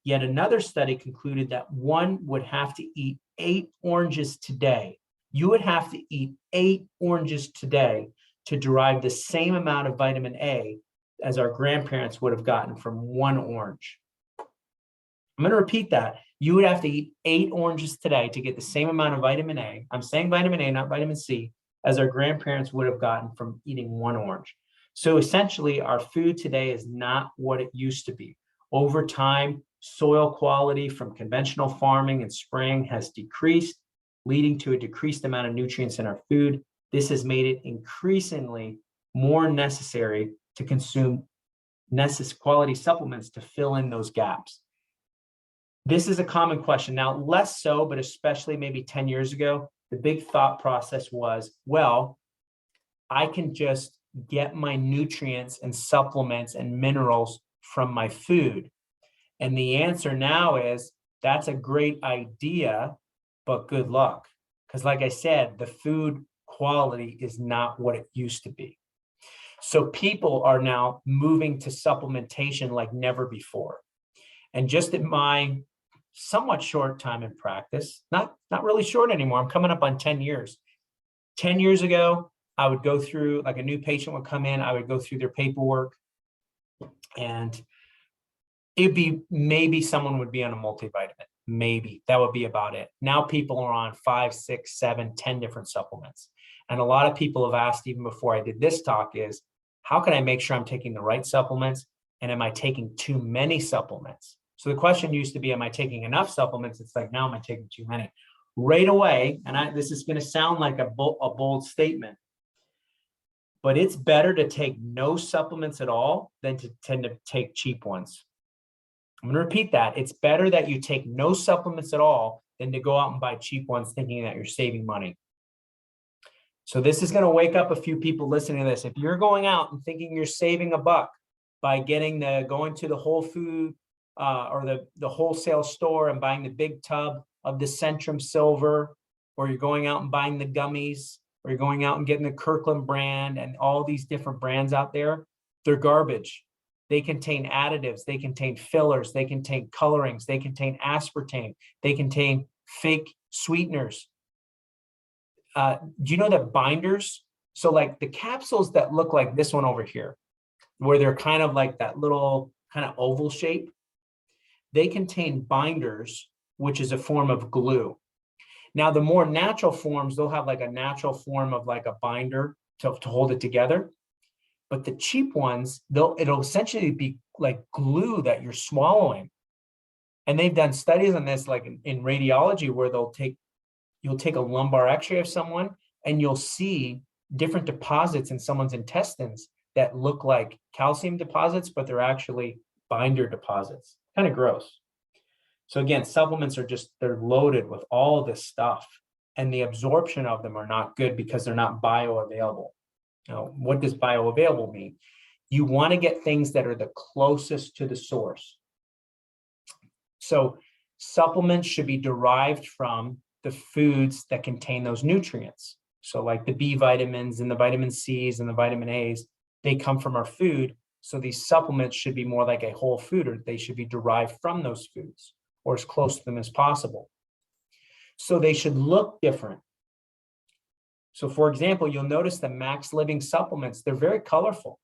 Yet another study concluded that one would have to eat 8 oranges today. You would have to eat 8 oranges today to derive the same amount of vitamin A as our grandparents would have gotten from 1 orange. I'm going to repeat that. You would have to eat 8 oranges today to get the same amount of vitamin A. I'm saying vitamin A, not vitamin C, as our grandparents would have gotten from eating 1 orange. So essentially, our food today is not what it used to be. Over time, soil quality from conventional farming and spraying has decreased, leading to a decreased amount of nutrients in our food. This has made it increasingly more necessary to consume quality supplements to fill in those gaps. This is a common question. Now, less so, but especially maybe 10 years ago, the big thought process was, well, I can just get my nutrients and supplements and minerals from my food. And the answer now is, that's a great idea, but good luck. Because like I said, the food quality is not what it used to be. So people are now moving to supplementation like never before. And just in my somewhat short time in practice, not really short anymore, I'm coming up on 10 years. 10 years ago, I would go through, like a new patient would come in, I would go through their paperwork, and it'd be maybe someone would be on a multivitamin. Maybe that would be about it. Now people are on 5, 6, 7, 10 different supplements. And a lot of people have asked, even before I did this talk, is how can I make sure I'm taking the right supplements? And am I taking too many supplements? So the question used to be, am I taking enough supplements? It's like, now am I taking too many? Right away, and this is going to sound like a bold statement, but it's better to take no supplements at all than to tend to take cheap ones. I'm going to repeat that. It's better that you take no supplements at all than to go out and buy cheap ones thinking that you're saving money. So this is going to wake up a few people listening to this. If you're going out and thinking you're saving a buck by going to the Whole Food or the wholesale store and buying the big tub of the Centrum Silver, or you're going out and buying the gummies, or you're going out and getting the Kirkland brand and all these different brands out there, they're garbage. They contain additives, they contain fillers, they contain colorings, they contain aspartame, they contain fake sweeteners. Do you know that binders? So like the capsules that look like this one over here, where they're kind of like that little kind of oval shape, they contain binders, which is a form of glue. Now, the more natural forms, they'll have like a natural form of like a binder to hold it together. But the cheap ones, it'll essentially be like glue that you're swallowing. And they've done studies on this, like in radiology, where you'll take a lumbar x-ray of someone and you'll see different deposits in someone's intestines that look like calcium deposits, but they're actually binder deposits. Kind of gross. So again, supplements they're loaded with all this stuff, and the absorption of them are not good because they're not bioavailable. Now, what does bioavailable mean? You want to get things that are the closest to the source. So supplements should be derived from the foods that contain those nutrients. So like the B vitamins and the vitamin C's and the vitamin A's, they come from our food. So these supplements should be more like a whole food, or they should be derived from those foods, or as close to them as possible. So they should look different. So for example, you'll notice the Max Living supplements, they're very colorful.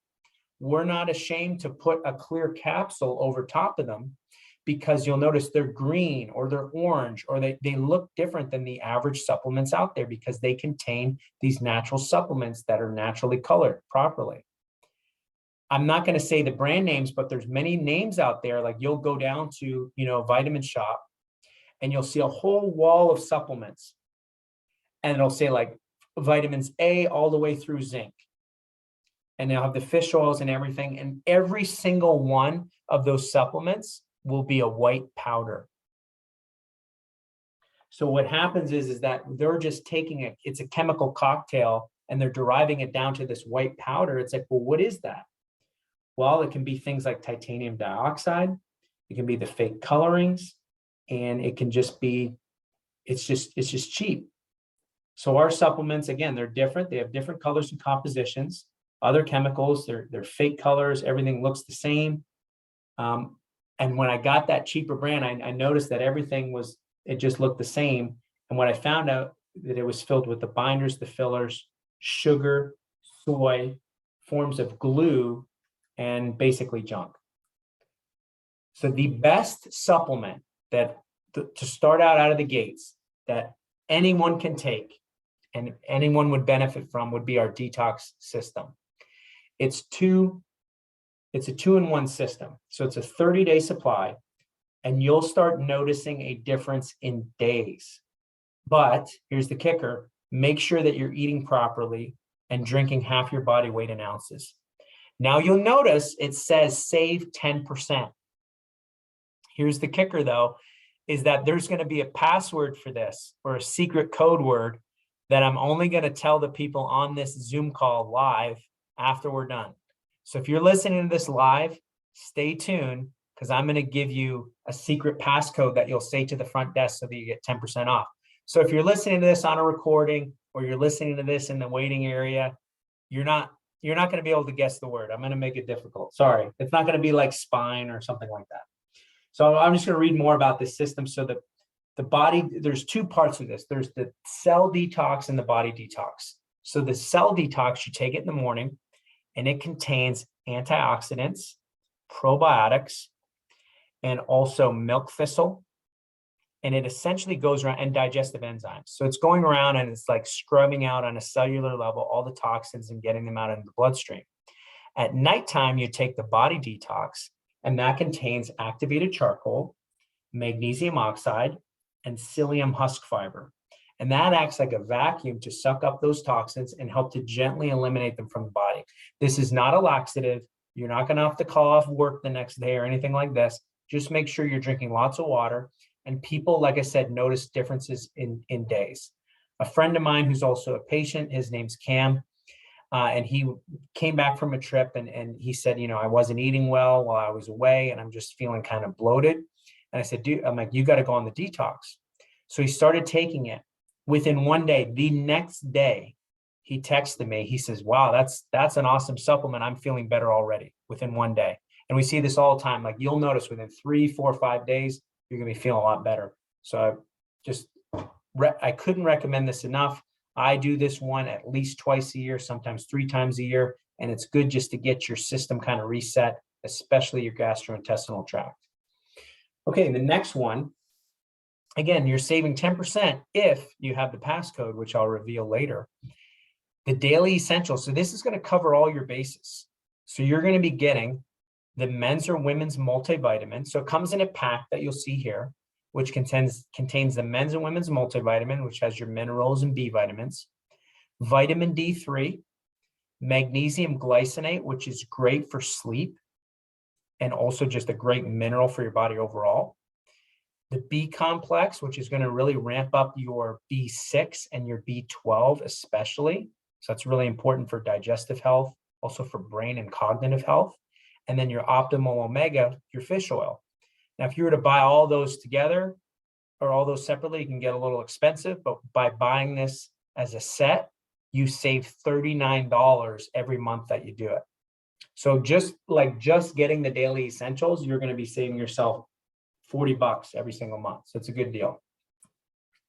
We're not ashamed to put a clear capsule over top of them, because you'll notice they're green or they're orange, or they look different than the average supplements out there because they contain these natural supplements that are naturally colored properly. I'm not going to say the brand names, but there's many names out there. Like you'll go down to, Vitamin Shop and you'll see a whole wall of supplements, and it'll say like vitamins A all the way through zinc. And they'll have the fish oils and everything. And every single one of those supplements will be a white powder. So what happens is that they're just taking it's a chemical cocktail, and they're deriving it down to this white powder. It's like, well, what is that? Well, it can be things like titanium dioxide. It can be the fake colorings, and it can just be, it's just cheap. So our supplements, again, they're different. They have different colors and compositions, other chemicals, they're fake colors. Everything looks the same. And when I got that cheaper brand, I noticed that it just looked the same. And when I found out that it was filled with the binders, the fillers, sugar, soy, forms of glue, and basically junk. So the best supplement that to start out of the gates that anyone can take and anyone would benefit from would be our Detox system. It's a 2-in-1 system. So it's a 30-day supply, and you'll start noticing a difference in days. But here's the kicker: make sure that you're eating properly and drinking half your body weight in ounces. Now you'll notice it says save 10%. Here's the kicker though, is that there's going to be a password for this, or a secret code word, that I'm only going to tell the people on this Zoom call live after we're done. So if you're listening to this live, stay tuned, because I'm going to give you a secret passcode that you'll say to the front desk so that you get 10% off. So if you're listening to this on a recording, or you're listening to this in the waiting area, you're not going to be able to guess the word. I'm going to make it difficult. Sorry. It's not going to be like spine or something like that. So I'm just going to read more about this system. So the body, there's 2 parts of this. There's the cell detox and the body detox. So the cell detox, you take it in the morning, and it contains antioxidants, probiotics, and also milk thistle. And it essentially goes around, and digestive enzymes. So it's going around and it's like scrubbing out on a cellular level all the toxins and getting them out into the bloodstream. At nighttime, you take the body detox, and that contains activated charcoal, magnesium oxide, and psyllium husk fiber. And that acts like a vacuum to suck up those toxins and help to gently eliminate them from the body. This is not a laxative. You're not going to have to call off work the next day or anything like this. Just make sure you're drinking lots of water. And people, like I said, notice differences in days. A friend of mine who's also a patient, his name's Cam, and he came back from a trip and he said, I wasn't eating well while I was away and I'm just feeling kind of bloated. And I said, dude, I'm like, you got to go on the detox. So he started taking it. Within one day, the next day, he texted me. He says, wow, that's an awesome supplement. I'm feeling better already within one day. And we see this all the time. Like you'll notice within 3, 4, 5 days, you're going to be feeling a lot better. So I couldn't recommend this enough. I do this one at least twice a year, sometimes 3 times a year. And it's good just to get your system kind of reset, especially your gastrointestinal tract. Okay, the next one, again, you're saving 10% if you have the passcode, which I'll reveal later. The daily essentials. So this is going to cover all your bases. So you're going to be getting the men's or women's multivitamin. So it comes in a pack that you'll see here, which contains the men's and women's multivitamin, which has your minerals and B vitamins, vitamin D3, magnesium glycinate, which is great for sleep, and also just a great mineral for your body overall. The B complex, which is going to really ramp up your B6 and your B12 especially. So that's really important for digestive health, also for brain and cognitive health. And then your optimal omega, your fish oil. Now, if you were to buy all those together or all those separately, it can get a little expensive, but by buying this as a set, you save $39 every month that you do it. So just getting the daily essentials, you're going to be saving yourself $40 every single month. So it's a good deal.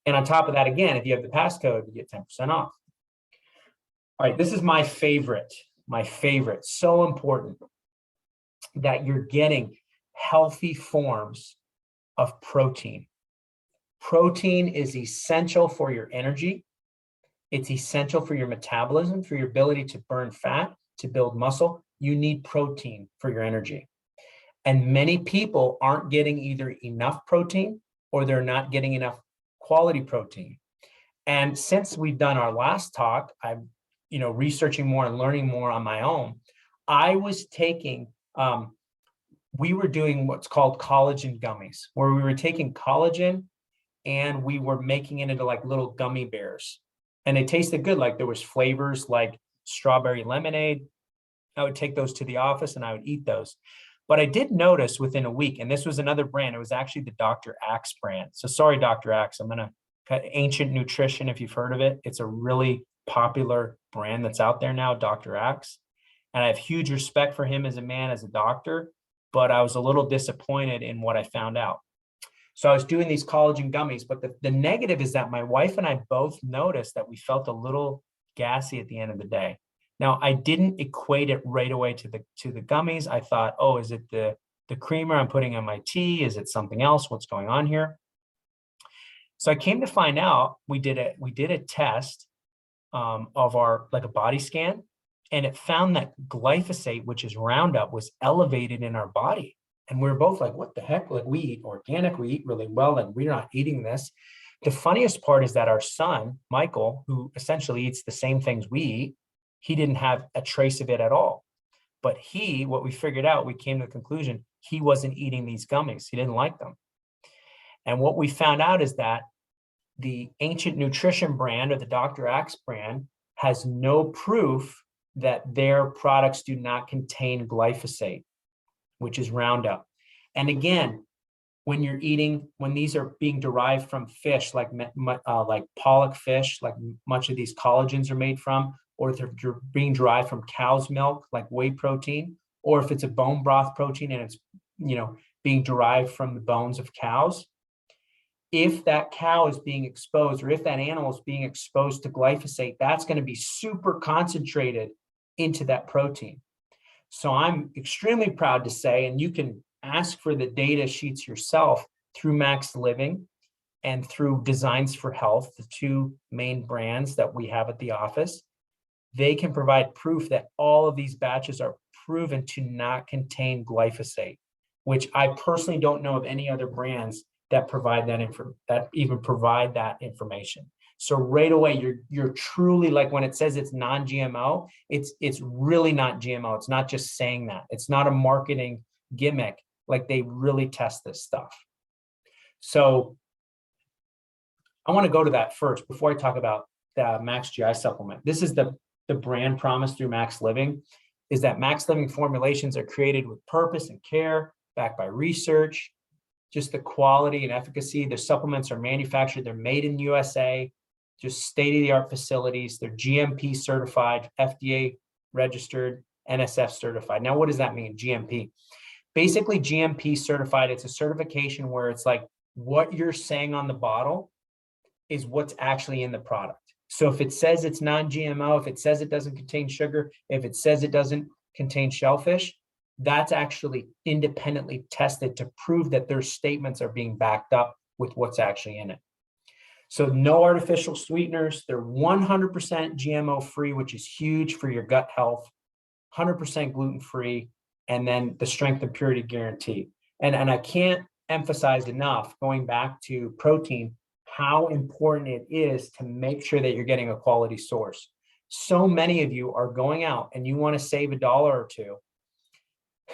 And on top of that, again, if you have the passcode, you get 10% off. All right, this is my favorite. So important that you're getting healthy forms of protein. Protein is essential for your energy. It's essential for your metabolism, for your ability to burn fat, to build muscle. You need protein for your energy. And many people aren't getting either enough protein or they're not getting enough quality protein. And since we've done our last talk, I'm researching more and learning more on my own. I was taking, we were doing what's called collagen gummies, where we were taking collagen and we were making it into like little gummy bears. And they tasted good. Like there was flavors like strawberry lemonade. I would take those to the office and I would eat those. But I did notice within a week, and this was another brand, it was actually the Dr. Axe brand. So sorry, Dr. Axe, I'm going to cut Ancient Nutrition, if you've heard of it. It's a really popular brand that's out there now, Dr. Axe. And I have huge respect for him as a man, as a doctor, but I was a little disappointed in what I found out. So I was doing these collagen gummies, but the negative is that my wife and I both noticed that we felt a little gassy at the end of the day. Now, I didn't equate it right away to the gummies. I thought, oh, is it the creamer I'm putting in my tea? Is it something else? What's going on here? So I came to find out we did a test of our, like a body scan, and it found that glyphosate, which is Roundup, was elevated in our body. And we were both like, what the heck? Like, we eat organic, we eat really well, and we're not eating this. The funniest part is that our son, Michael, who essentially eats the same things we eat, he didn't have a trace of it at all. But what we figured out, we came to the conclusion, he wasn't eating these gummies. He didn't like them. And what we found out is that the Ancient Nutrition brand or the Dr. Axe brand has no proof that their products do not contain glyphosate, which is Roundup. And again, when these are being derived from fish, like pollock fish, like much of these collagens are made from, or if they're being derived from cow's milk, like whey protein, or if it's a bone broth protein and it's, being derived from the bones of cows, if that cow is being exposed, or if that animal is being exposed to glyphosate, that's going to be super concentrated into that protein. So I'm extremely proud to say, and you can ask for the data sheets yourself through Max Living and through Designs for Health, the two main brands that we have at the office. They can provide proof that all of these batches are proven to not contain glyphosate, which I personally don't know of any other brands that provide that even provide that information. So right away, you're truly, like when it says it's non-GMO, it's really not GMO. It's not just saying that. It's not a marketing gimmick. Like they really test this stuff. So I want to go to that first before I talk about the Max GI supplement. This is the brand promise through Max Living, is that Max Living formulations are created with purpose and care, backed by research, just the quality and efficacy. The supplements are manufactured, they're made in USA, just state-of-the-art facilities. They're GMP certified, FDA registered, NSF certified. Now, what does that mean, GMP? Basically, GMP certified, it's a certification where it's like what you're saying on the bottle is what's actually in the product. So if it says it's non-GMO, if it says it doesn't contain sugar, if it says it doesn't contain shellfish, that's actually independently tested to prove that their statements are being backed up with what's actually in it. So no artificial sweeteners. They're 100% GMO free, which is huge for your gut health, 100% gluten free, and then the strength and purity guarantee. And I can't emphasize enough, going back to protein, how important it is to make sure that you're getting a quality source. So many of you are going out and you want to save $1 or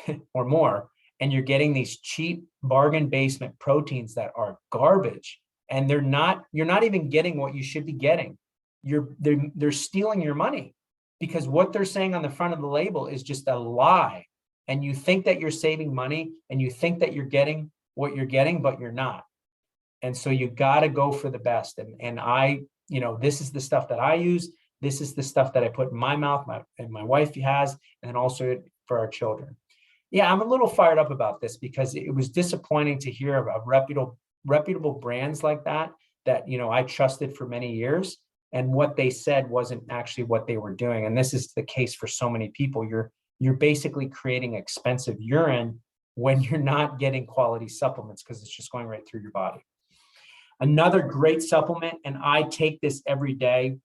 $2 or more, and you're getting these cheap bargain basement proteins that are garbage, and you're not even getting what you should be getting. They're stealing your money, because what they're saying on the front of the label is just a lie. And you think that you're saving money and you think that you're getting what you're getting, but you're not. And so you got to go for the best. And I, this is the stuff that I use. This is the stuff that I put in my mouth, and my wife has, and also for our children. Yeah, I'm a little fired up about this because it was disappointing to hear of reputable brands like that I trusted for many years, and what they said wasn't actually what they were doing. And this is the case for so many people. You're basically creating expensive urine when you're not getting quality supplements, because it's just going right through your body. Another great supplement, and I take this every day.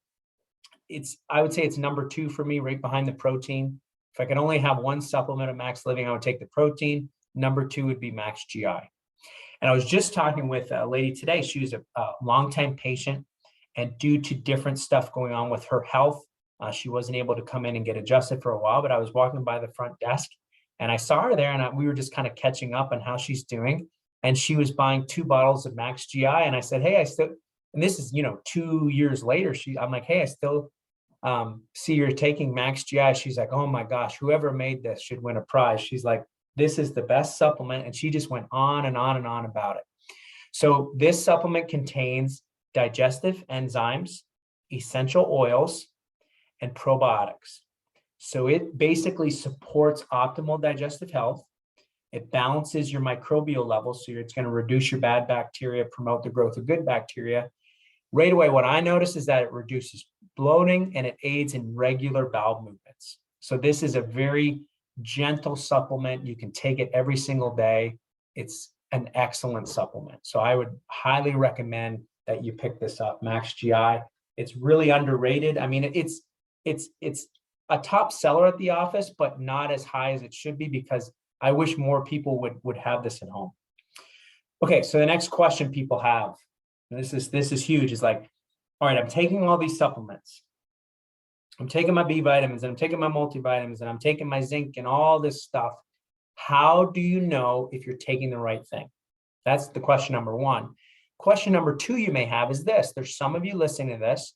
I would say it's number 2 for me, right behind the protein. If I could only have one supplement of Max Living, I would take the protein. Number 2 would be Max GI. And I was just talking with a lady today. She was a longtime patient, and due to different stuff going on with her health, she wasn't able to come in and get adjusted for a while. But I was walking by the front desk and I saw her there, and we were just kind of catching up on how she's doing. And she was buying 2 bottles of Max GI. And I said, hey, and this is, 2 years later, I'm like, hey, I still see you're taking Max GI. She's like, oh my gosh, whoever made this should win a prize. She's like, this is the best supplement. And she just went on and on and on about it. So this supplement contains digestive enzymes, essential oils, and probiotics. So it basically supports optimal digestive health. It balances your microbial levels, so it's going to reduce your bad bacteria, promote the growth of good bacteria. Right away, what I notice is that it reduces bloating and it aids in regular bowel movements. So this is a very gentle supplement. You can take it every single day. It's an excellent supplement. So I would highly recommend that you pick this up, Max GI. It's really underrated. I mean, it's a top seller at the office, but not as high as it should be, because I wish more people would have this at home. Okay, so the next question people have, and this is huge, is like, all right, I'm taking all these supplements. I'm taking my B vitamins, and I'm taking my multivitamins, and I'm taking my zinc and all this stuff. How do you know if you're taking the right thing? That's the question number 1. Question number 2 you may have is this. There's some of you listening to this,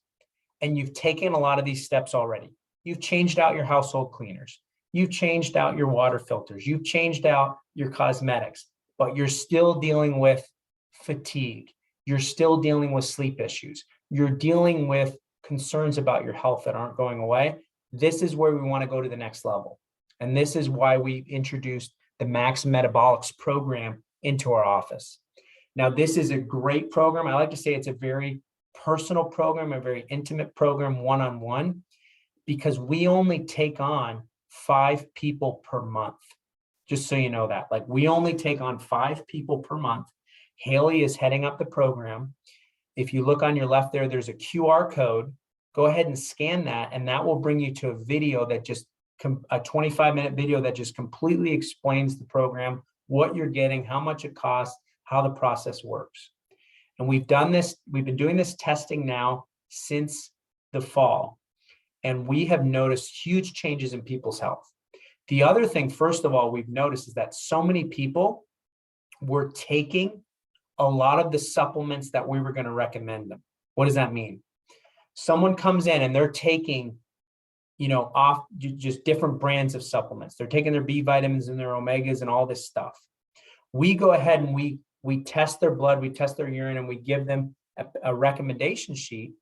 and you've taken a lot of these steps already. You've changed out your household cleaners. You've changed out your water filters. You've changed out your cosmetics, but you're still dealing with fatigue. You're still dealing with sleep issues. You're dealing with concerns about your health that aren't going away. This is where we want to go to the next level. And this is why we introduced the Max Metabolics program into our office. Now, this is a great program. I like to say it's a very personal program, a very intimate program, one-on-one, because we only take on 5 people per month. Just so you know that, like, we only take on 5 people per month. Haley is heading up the program. If you look on your left there, there's a QR code. Go ahead and scan that, and that will bring you to a video that a 25-minute video that just completely explains the program, what you're getting, how much it costs, how the process works. And we've been doing this testing now since the fall, and we have noticed huge changes in people's health. The other thing, first of all, we've noticed is that so many people were taking a lot of the supplements that we were going to recommend them. What does that mean? Someone comes in and they're taking, off just different brands of supplements. They're taking their B vitamins and their omegas and all this stuff. We go ahead and we test their blood, we test their urine, and we give them a recommendation sheet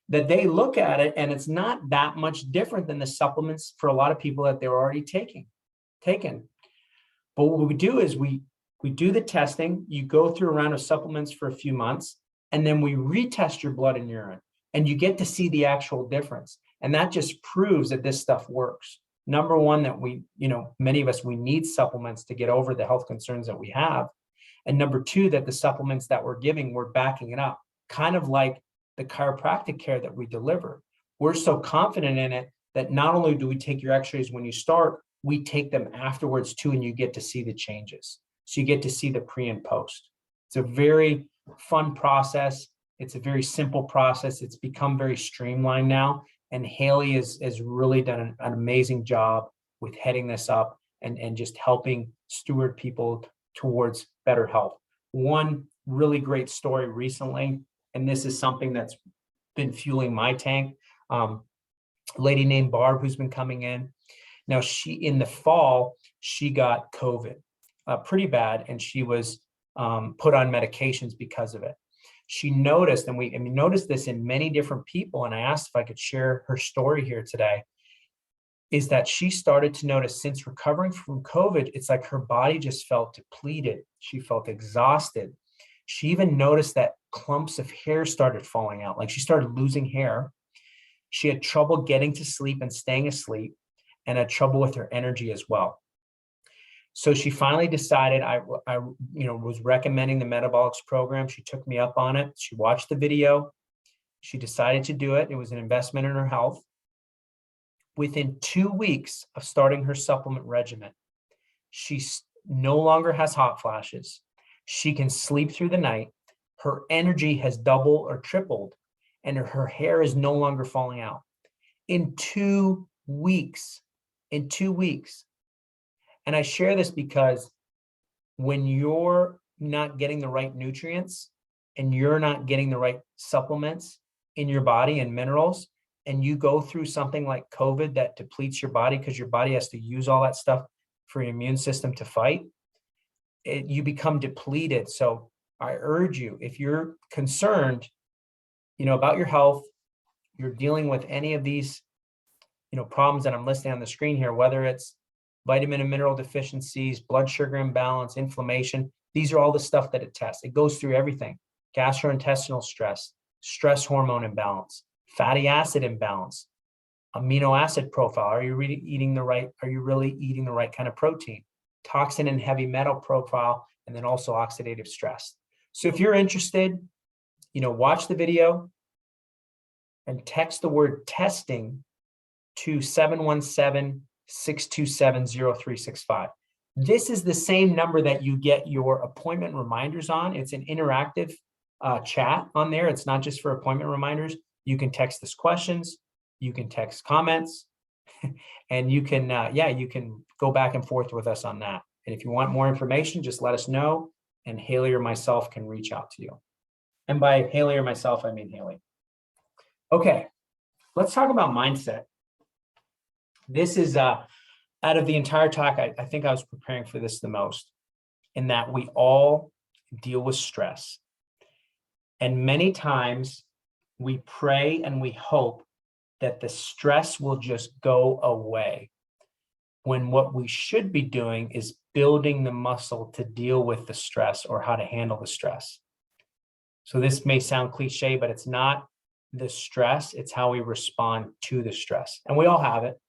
that they look at it, and it's not that much different than the supplements for a lot of people that they're already taken. But what we do is we do the testing, you go through a round of supplements for a few months, and then we retest your blood and urine, and you get to see the actual difference. And that just proves that this stuff works. Number one, that many of us, we need supplements to get over the health concerns that we have. And number two, that the supplements that we're giving, we're backing it up, kind of like the chiropractic care that we deliver. We're so confident in it that not only do we take your x-rays when you start, we take them afterwards too, and you get to see the changes. So you get to see the pre and post. It's a very fun process. It's a very simple process. It's become very streamlined now. And Haley has really done an amazing job with heading this up and just helping steward people towards better health. One really great story recently, and this is something that's been fueling my tank. A lady named Barb, who's been coming in. Now, in the fall, she got COVID pretty bad, and she was put on medications because of it. She noticed, and we noticed this in many different people, and I asked if I could share her story here today, is that she started to notice since recovering from COVID, it's like her body just felt depleted. She felt exhausted. She even noticed that clumps of hair started falling out, like she started losing hair. She had trouble getting to sleep and staying asleep, and had trouble with her energy as well. So she finally decided, I was recommending the Metabolics program. She took me up on it. She watched the video. She decided to do it. It was an investment in her health. Within 2 weeks of starting her supplement regimen, she no longer has hot flashes. She can sleep through the night. Her energy has doubled or tripled, and her hair is no longer falling out. In 2 weeks. In 2 weeks. And I share this because when you're not getting the right nutrients and you're not getting the right supplements in your body and minerals, and you go through something like COVID that depletes your body because your body has to use all that stuff for your immune system to fight, you become depleted. So I urge you, if you're concerned, about your health, you're dealing with any of these, problems that I'm listing on the screen here, whether it's vitamin and mineral deficiencies, blood sugar imbalance, inflammation. These are all the stuff that it tests. It goes through everything. Gastrointestinal stress, stress hormone imbalance, fatty acid imbalance, amino acid profile. Are you really eating the right kind of protein? Toxin and heavy metal profile, and then also oxidative stress. So if you're interested, watch the video and text the word testing to 717-627-0365. This is the same number that you get your appointment reminders on. It's an interactive chat on there. It's not just for appointment reminders. You can text us questions, you can text comments, and you can go back and forth with us on that. And if you want more information, just let us know, and Haley or myself can reach out to you. And by Haley or myself, I mean Haley. Okay, let's talk about mindset. This is out of the entire talk, I think I was preparing for this the most, in that we all deal with stress. And many times we pray and we hope that the stress will just go away, when what we should be doing is building the muscle to deal with the stress or how to handle the stress. So this may sound cliche, but it's not the stress, it's how we respond to the stress. And we all have it.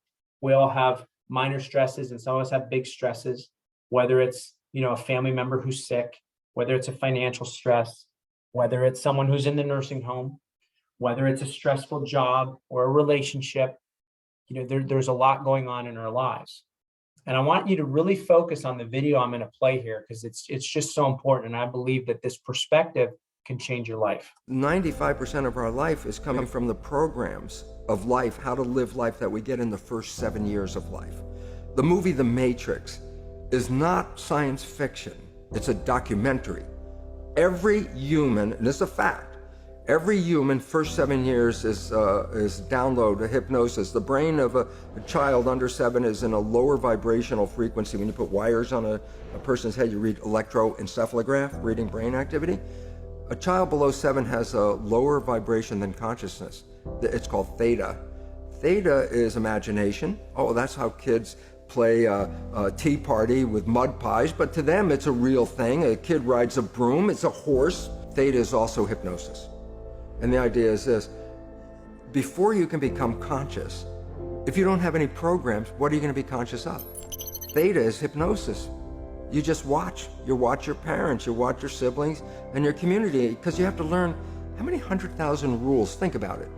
We all have minor stresses, and some of us have big stresses, whether it's, a family member who's sick, whether it's a financial stress, whether it's someone who's in the nursing home, whether it's a stressful job or a relationship. There's a lot going on in our lives. And I want you to really focus on the video I'm going to play here, because it's just so important. And I believe that this perspective can change your life. 95% of our life is coming from the programs of life, how to live life that we get in the first 7 years of life. The movie The Matrix is not science fiction. It's a documentary. Every human, and this is a fact, every human first 7 years is download hypnosis. The brain of a child under 7 is in a lower vibrational frequency. When you put wires on a person's head, you read electroencephalograph, reading brain activity. A child below 7 has a lower vibration than consciousness. It's called theta. Theta is imagination. Oh, that's how kids play a tea party with mud pies, but to them it's a real thing. A kid rides a broom, it's a horse. Theta is also hypnosis. And the idea is this: before you can become conscious, if you don't have any programs, what are you going to be conscious of? Theta is hypnosis. You just watch. You watch your parents, you watch your siblings and your community, because you have to learn how many 100,000 rules. Think about it.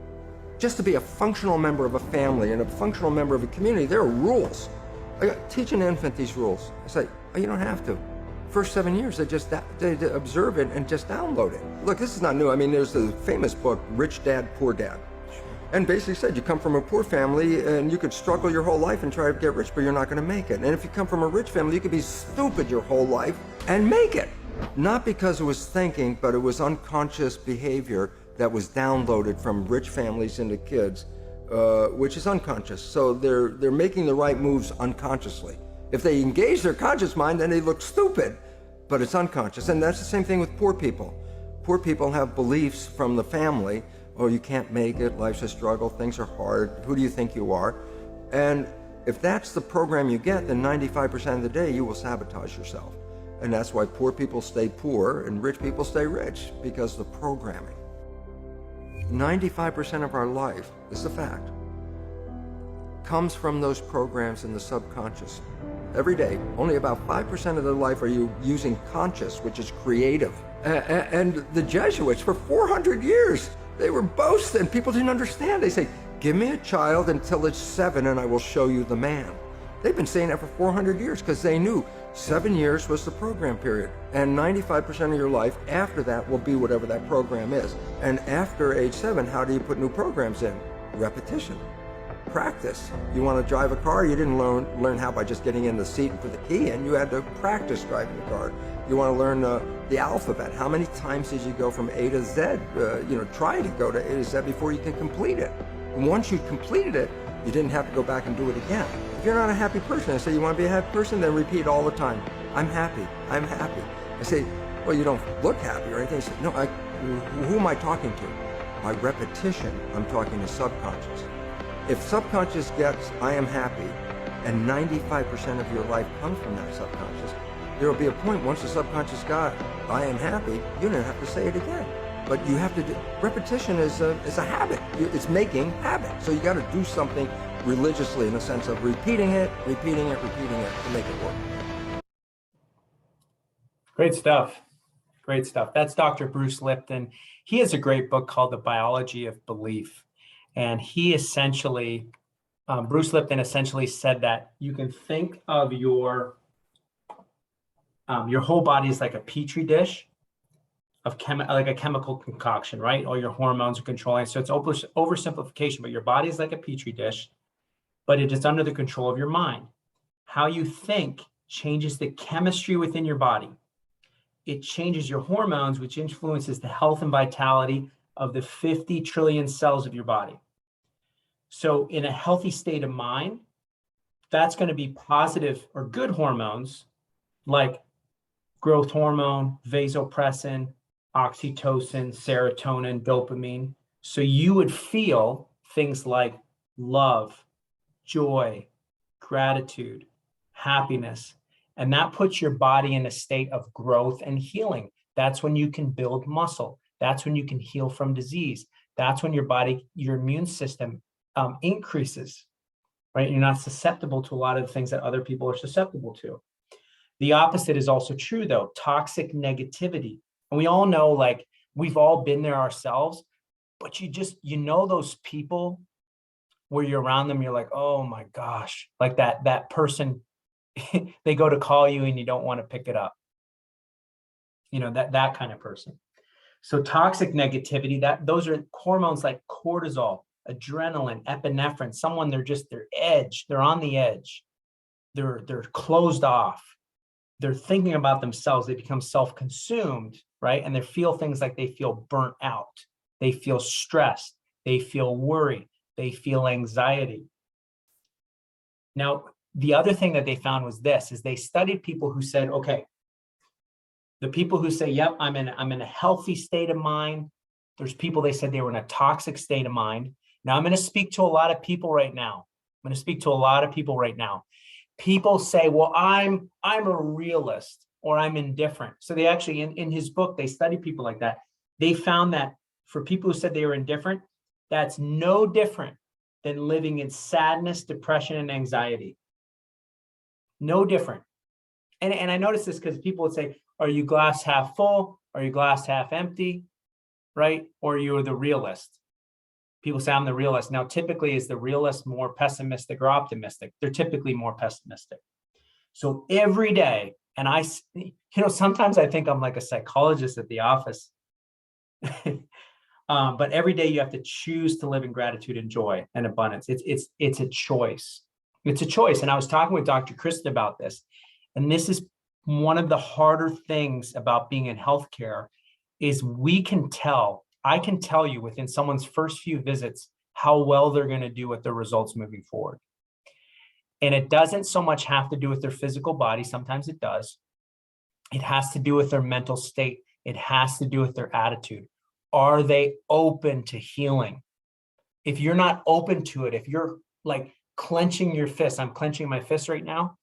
Just to be a functional member of a family and a functional member of a community, there are rules. I teach an infant these rules. I say, oh, you don't have to. First 7 years, they observe it and just download it. Look, this is not new. I mean, there's the famous book, Rich Dad, Poor Dad. And basically said, you come from a poor family and you could struggle your whole life and try to get rich, but you're not going to make it. And if you come from a rich family, you could be stupid your whole life and make it. Not because it was thinking, but it was unconscious behavior that was downloaded from rich families into kids, which is unconscious. So they're making the right moves unconsciously. If they engage their conscious mind, then they look stupid, but it's unconscious. And that's the same thing with poor people. Poor people have beliefs from the family. Oh, you can't make it, life's a struggle, things are hard, who do you think you are? And if that's the program you get, then 95% of the day you will sabotage yourself. And that's why poor people stay poor and rich people stay rich, because of the programming. 95% of our life, this is a fact, comes from those programs in the subconscious. Every day, only about 5% of their life are you using conscious, which is creative. And the Jesuits, for 400 years, they were boasting. People didn't understand. They say, give me a child until it's 7 and I will show you the man. They've been saying that for 400 years because they knew 7 years was the program period. And 95% of your life after that will be whatever that program is. And after age 7, how do you put new programs in? Repetition. Practice. You want to drive a car, you didn't learn how by just getting in the seat and put the key in. You had to practice driving the car. You want to learn the alphabet. How many times did you go from A to Z? Try to go to A to Z before you can complete it. And once you completed it, you didn't have to go back and do it again. If you're not a happy person, I say, you want to be a happy person? Then repeat all the time. I'm happy. I'm happy. I say, well, you don't look happy or anything. I say, no, who am I talking to? By repetition, I'm talking to subconscious. If subconscious gets, I am happy, and 95% of your life comes from that subconscious, there will be a point once the subconscious got, I am happy, you don't have to say it again. But you have to do, repetition is a habit. It's making habit. So you got to do something religiously in the sense of repeating it to make it work. Great stuff. Great stuff. That's Dr. Bruce Lipton. He has a great book called The Biology of Belief. And he essentially, Bruce Lipton essentially said that you can think of your whole body is like a petri dish of like a chemical concoction, right? All your hormones are controlling. So it's oversimplification, but your body is like a petri dish, but it is under the control of your mind. How you think changes the chemistry within your body. It changes your hormones, which influences the health and vitality of the 50 trillion cells of your body. So in a healthy state of mind, that's going to be positive or good hormones like growth hormone, vasopressin, oxytocin, serotonin, dopamine. So you would feel things like love, joy, gratitude, happiness, and that puts your body in a state of growth and healing. That's when you can build muscle. That's when you can heal from disease. That's when your immune system increases, right? You're not susceptible to a lot of the things that other people are susceptible to. The opposite is also true though, toxic negativity. And we all know, like, we've all been there ourselves, but you know those people where you're around them, you're like, oh my gosh, like that person, they go to call you and you don't want to pick it up. That kind of person. So toxic negativity, those are hormones like cortisol, adrenaline, epinephrine, they're on the edge. they're closed off. They're thinking about themselves. They become self-consumed, right? And they feel things like they feel burnt out. They feel stressed. They feel worry. They feel anxiety. Now, the other thing that they found was this, is they studied people who said, okay, the people who say, yep, I'm in a healthy state of mind. There's people, they said they were in a toxic state of mind. Now I'm going to speak to a lot of people right now. I'm going to speak to a lot of people right now. People say, well, I'm a realist, or I'm indifferent. So they actually, in his book, they studied people like that. They found that for people who said they were indifferent, that's no different than living in sadness, depression, and anxiety. No different. And I noticed this because people would say, are you glass half full? Are you glass half empty? Right? Or you're the realist. People say I'm the realist. Now, typically, is the realist more pessimistic or optimistic? They're typically more pessimistic. So every day, and sometimes I think I'm like a psychologist at the office. But every day you have to choose to live in gratitude and joy and abundance. It's a choice. It's a choice. And I was talking with Dr. Kristen about this, and this is one of the harder things about being in healthcare is I can tell you within someone's first few visits how well they're going to do with their results moving forward. And it doesn't so much have to do with their physical body. Sometimes it does. It has to do with their mental state. It has to do with their attitude. Are they open to healing? If you're not open to it, if you're like clenching your fist, I'm clenching my fist right now.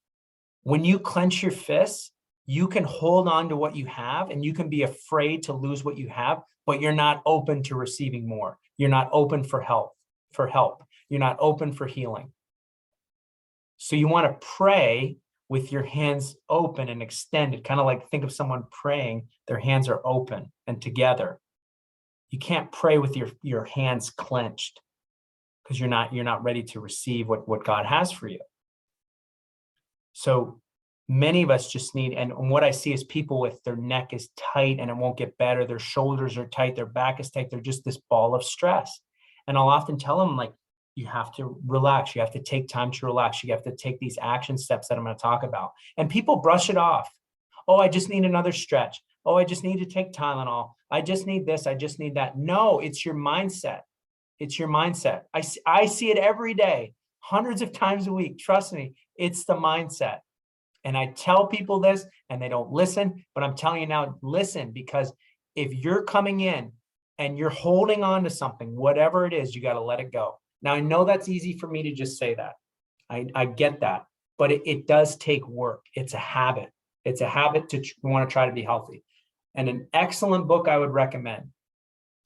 When you clench your fists, you can hold on to what you have and you can be afraid to lose what you have, but you're not open to receiving more. You're not open for help. You're not open for healing. So you want to pray with your hands open and extended, kind of like think of someone praying, their hands are open and together. You can't pray with your hands clenched because you're not ready to receive what God has for you. So many of us just need, and what I see is people with their neck is tight and it won't get better. Their shoulders are tight. Their back is tight. They're just this ball of stress. And I'll often tell them, like, you have to relax. You have to take time to relax. You have to take these action steps that I'm going to talk about. And people brush it off. Oh, I just need another stretch. Oh, I just need to take Tylenol. I just need this. I just need that. No, it's your mindset. It's your mindset. I see it every day, hundreds of times a week. Trust me, it's the mindset. And I tell people this and they don't listen, but I'm telling you now, listen, because if you're coming in and you're holding on to something, whatever it is, you got to let it go. Now, I know that's easy for me to just say that. I get that, but it does take work. It's a habit. It's a habit to want to try to be healthy. And an excellent book I would recommend,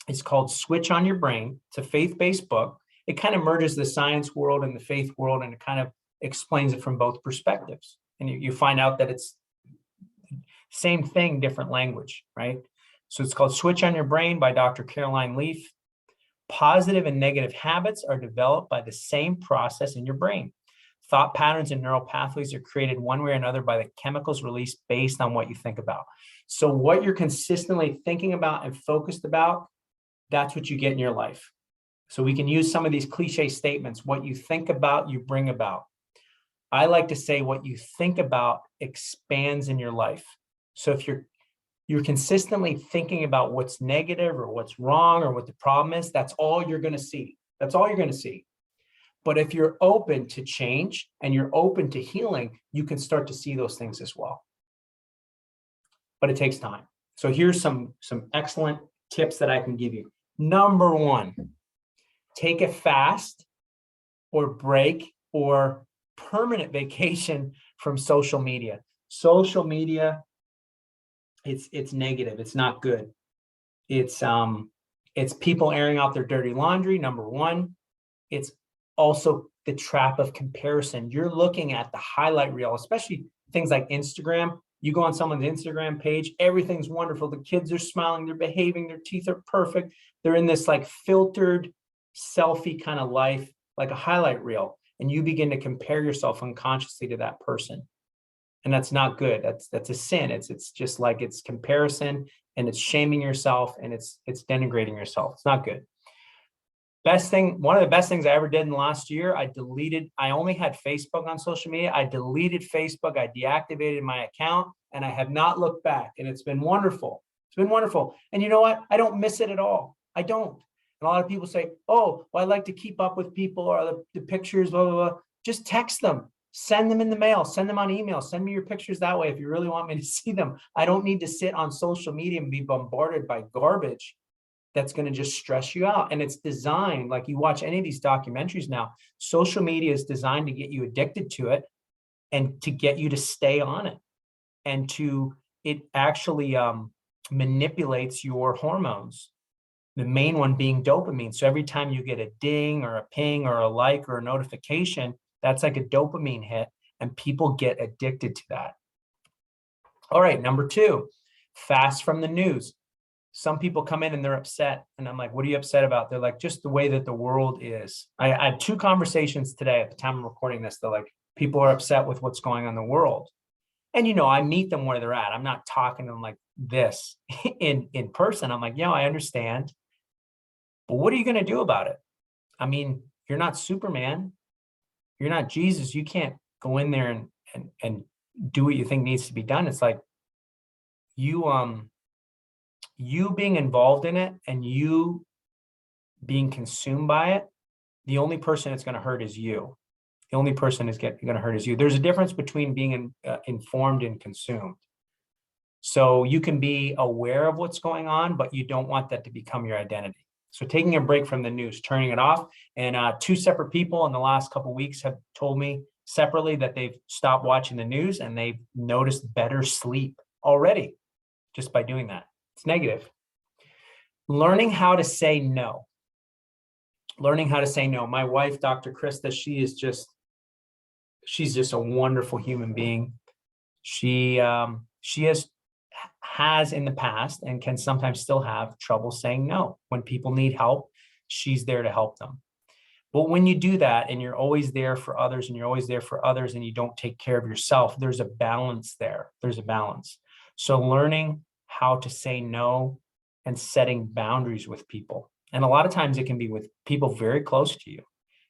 it's called Switch on Your Brain. It's a faith-based book. It kind of merges the science world and the faith world, and it kind of explains it from both perspectives. And you find out that it's same thing, different language, right? So it's called Switch on Your Brain by Dr. Caroline Leaf. Positive and negative habits are developed by the same process in your brain. Thought patterns and neural pathways are created one way or another by the chemicals released based on what you think about. So what you're consistently thinking about and focused about, that's what you get in your life. So we can use some of these cliche statements. What you think about, you bring about. I like to say what you think about expands in your life. So if you're consistently thinking about what's negative or what's wrong or what the problem is, that's all you're going to see. That's all you're going to see. But if you're open to change and you're open to healing, you can start to see those things as well. But it takes time. So here's some excellent tips that I can give you. Number one, take a fast or break or permanent vacation from social media. Social media, it's negative. It's not good. It's people airing out their dirty laundry. Number one, it's also the trap of comparison. You're looking at the highlight reel, especially things like Instagram. You go on someone's Instagram page, everything's wonderful. The kids are smiling, they're behaving, their teeth are perfect. They're in this like filtered selfie kind of life, like a highlight reel. And you begin to compare yourself unconsciously to that person. And that's not good. That's a sin. It's just like it's comparison and it's shaming yourself and it's denigrating yourself. It's not good. One of the best things I ever did in the last year, I only had Facebook on social media. I deleted Facebook, I deactivated my account, and I have not looked back. And it's been wonderful. It's been wonderful. And you know what? I don't miss it at all. I don't. And a lot of people say, oh, well, I like to keep up with people or the pictures, blah, blah, blah. Just text them, send them in the mail, send them on email, send me your pictures that way if you really want me to see them. I don't need to sit on social media and be bombarded by garbage that's going to just stress you out. And it's designed, like you watch any of these documentaries now, social media is designed to get you addicted to it and to get you to stay on it. And it actually manipulates your hormones, the main one being dopamine. So every time you get a ding or a ping or a like or a notification, that's like a dopamine hit, and people get addicted to that. All right, number 2, fast from the news. Some people come in and they're upset, and I'm like, what are you upset about? They're like, just the way that the world is. I had 2 conversations today at the time I'm recording this. They're like, people are upset with what's going on in the world. And, I meet them where they're at. I'm not talking to them like this in person. I'm like, I understand. But what are you going to do about it? I mean, you're not Superman. You're not Jesus. You can't go in there and do what you think needs to be done. It's like you being involved in it and you being consumed by it, the only person it's going to hurt is you. The only person is going to hurt is you. There's a difference between being informed and consumed. So you can be aware of what's going on, but you don't want that to become your identity. So taking a break from the news, turning it off. And 2 separate people in the last couple of weeks have told me separately that they've stopped watching the news and they've noticed better sleep already just by doing that. It's negative. Learning how to say no. Learning how to say no. My wife, Dr. Krista, she's just a wonderful human being. She has in the past and can sometimes still have trouble saying no. When people need help, she's there to help them. But when you do that and you're always there for others and you don't take care of yourself, there's a balance there. There's a balance. So learning how to say no and setting boundaries with people. And a lot of times it can be with people very close to you,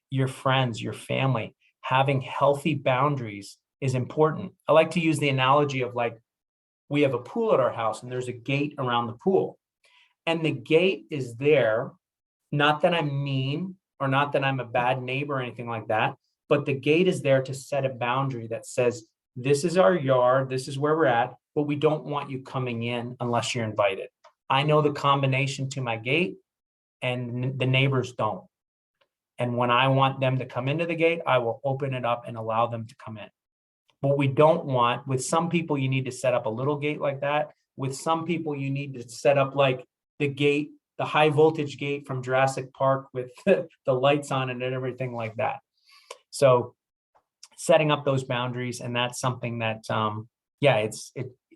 your friends, your family. Having healthy boundaries is important. I like to use the analogy of like, we have a pool at our house and there's a gate around the pool. And the gate is there, not that I'm mean or not that I'm a bad neighbor or anything like that, but the gate is there to set a boundary that says, this is our yard, this is where we're at, but we don't want you coming in unless you're invited. I know the combination to my gate and the neighbors don't. And when I want them to come into the gate, I will open it up and allow them to come in. What we don't want, with some people, you need to set up a little gate like that. With some people, you need to set up like the gate, the high voltage gate from Jurassic Park with the lights on it and everything like that. So setting up those boundaries, and that's something that,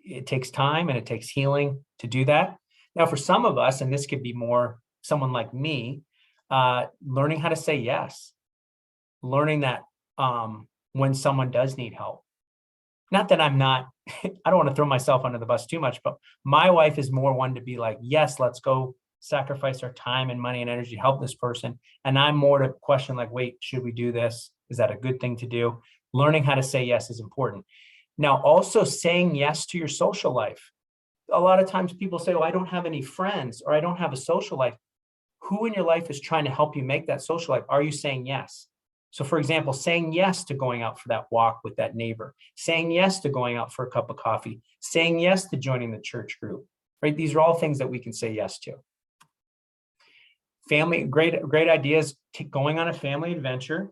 it takes time and it takes healing to do that. Now, for some of us, and this could be more someone like me, learning how to say yes, learning that when someone does need help. Not that I don't want to throw myself under the bus too much, but my wife is more one to be like, yes, let's go sacrifice our time and money and energy to help this person. And I'm more to question like, wait, should we do this? Is that a good thing to do? Learning how to say yes is important. Now, also saying yes to your social life. A lot of times people say, oh, I don't have any friends or I don't have a social life. Who in your life is trying to help you make that social life? Are you saying yes? So for example, saying yes to going out for that walk with that neighbor, saying yes to going out for a cup of coffee, saying yes to joining the church group, right? These are all things that we can say yes to. Family, great ideas, going on a family adventure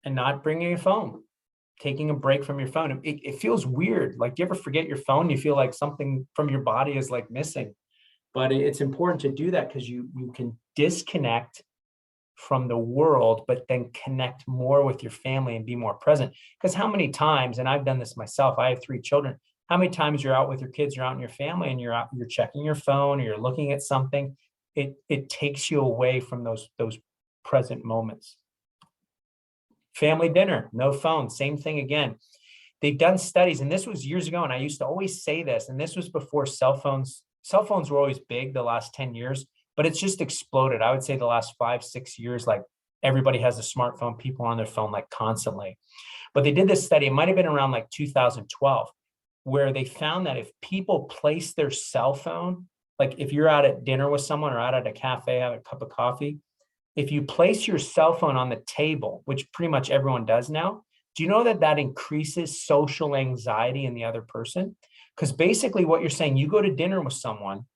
and not bringing a phone, taking a break from your phone. It feels weird. Like, do you ever forget your phone? You feel like something from your body is like missing, but it's important to do that because you can disconnect from the world, but then connect more with your family and be more present. Because how many times, and I've done this myself, I have 3 children. How many times you're out with your kids, you're out in your family and you're checking your phone or you're looking at something. It takes you away from those present moments. Family dinner, no phone, same thing again. They've done studies, and this was years ago, and I used to always say this, and this was before cell phones. Cell phones were always big the last 10 years, but it's just exploded. I would say the last 5, 6 years, like everybody has a smartphone, people are on their phone like constantly. But they did this study, it might have been around like 2012, where they found that if people place their cell phone, like if you're out at dinner with someone or out at a cafe, have a cup of coffee, if you place your cell phone on the table, which pretty much everyone does now, do you know that that increases social anxiety in the other person? Because basically what you're saying, you go to dinner with someone,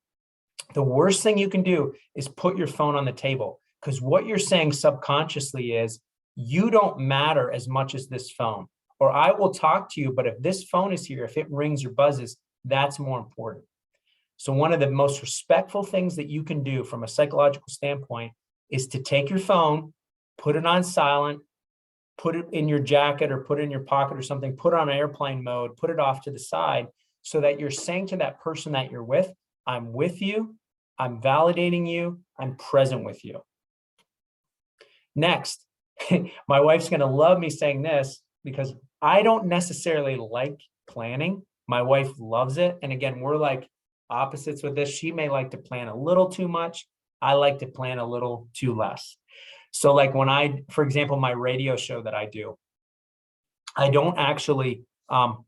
the worst thing you can do is put your phone on the table, because what you're saying subconsciously is you don't matter as much as this phone, or I will talk to you, but if this phone is here, if it rings or buzzes, that's more important. So one of the most respectful things that you can do from a psychological standpoint is to take your phone, put it on silent, put it in your jacket or put it in your pocket or something, put it on airplane mode, put it off to the side, so that you're saying to that person that you're with you, I'm validating you, I'm present with you. Next, my wife's gonna love me saying this because I don't necessarily like planning. My wife loves it. And again, we're like opposites with this. She may like to plan a little too much. I like to plan a little too less. So like when for example, my radio show that I do, I don't actually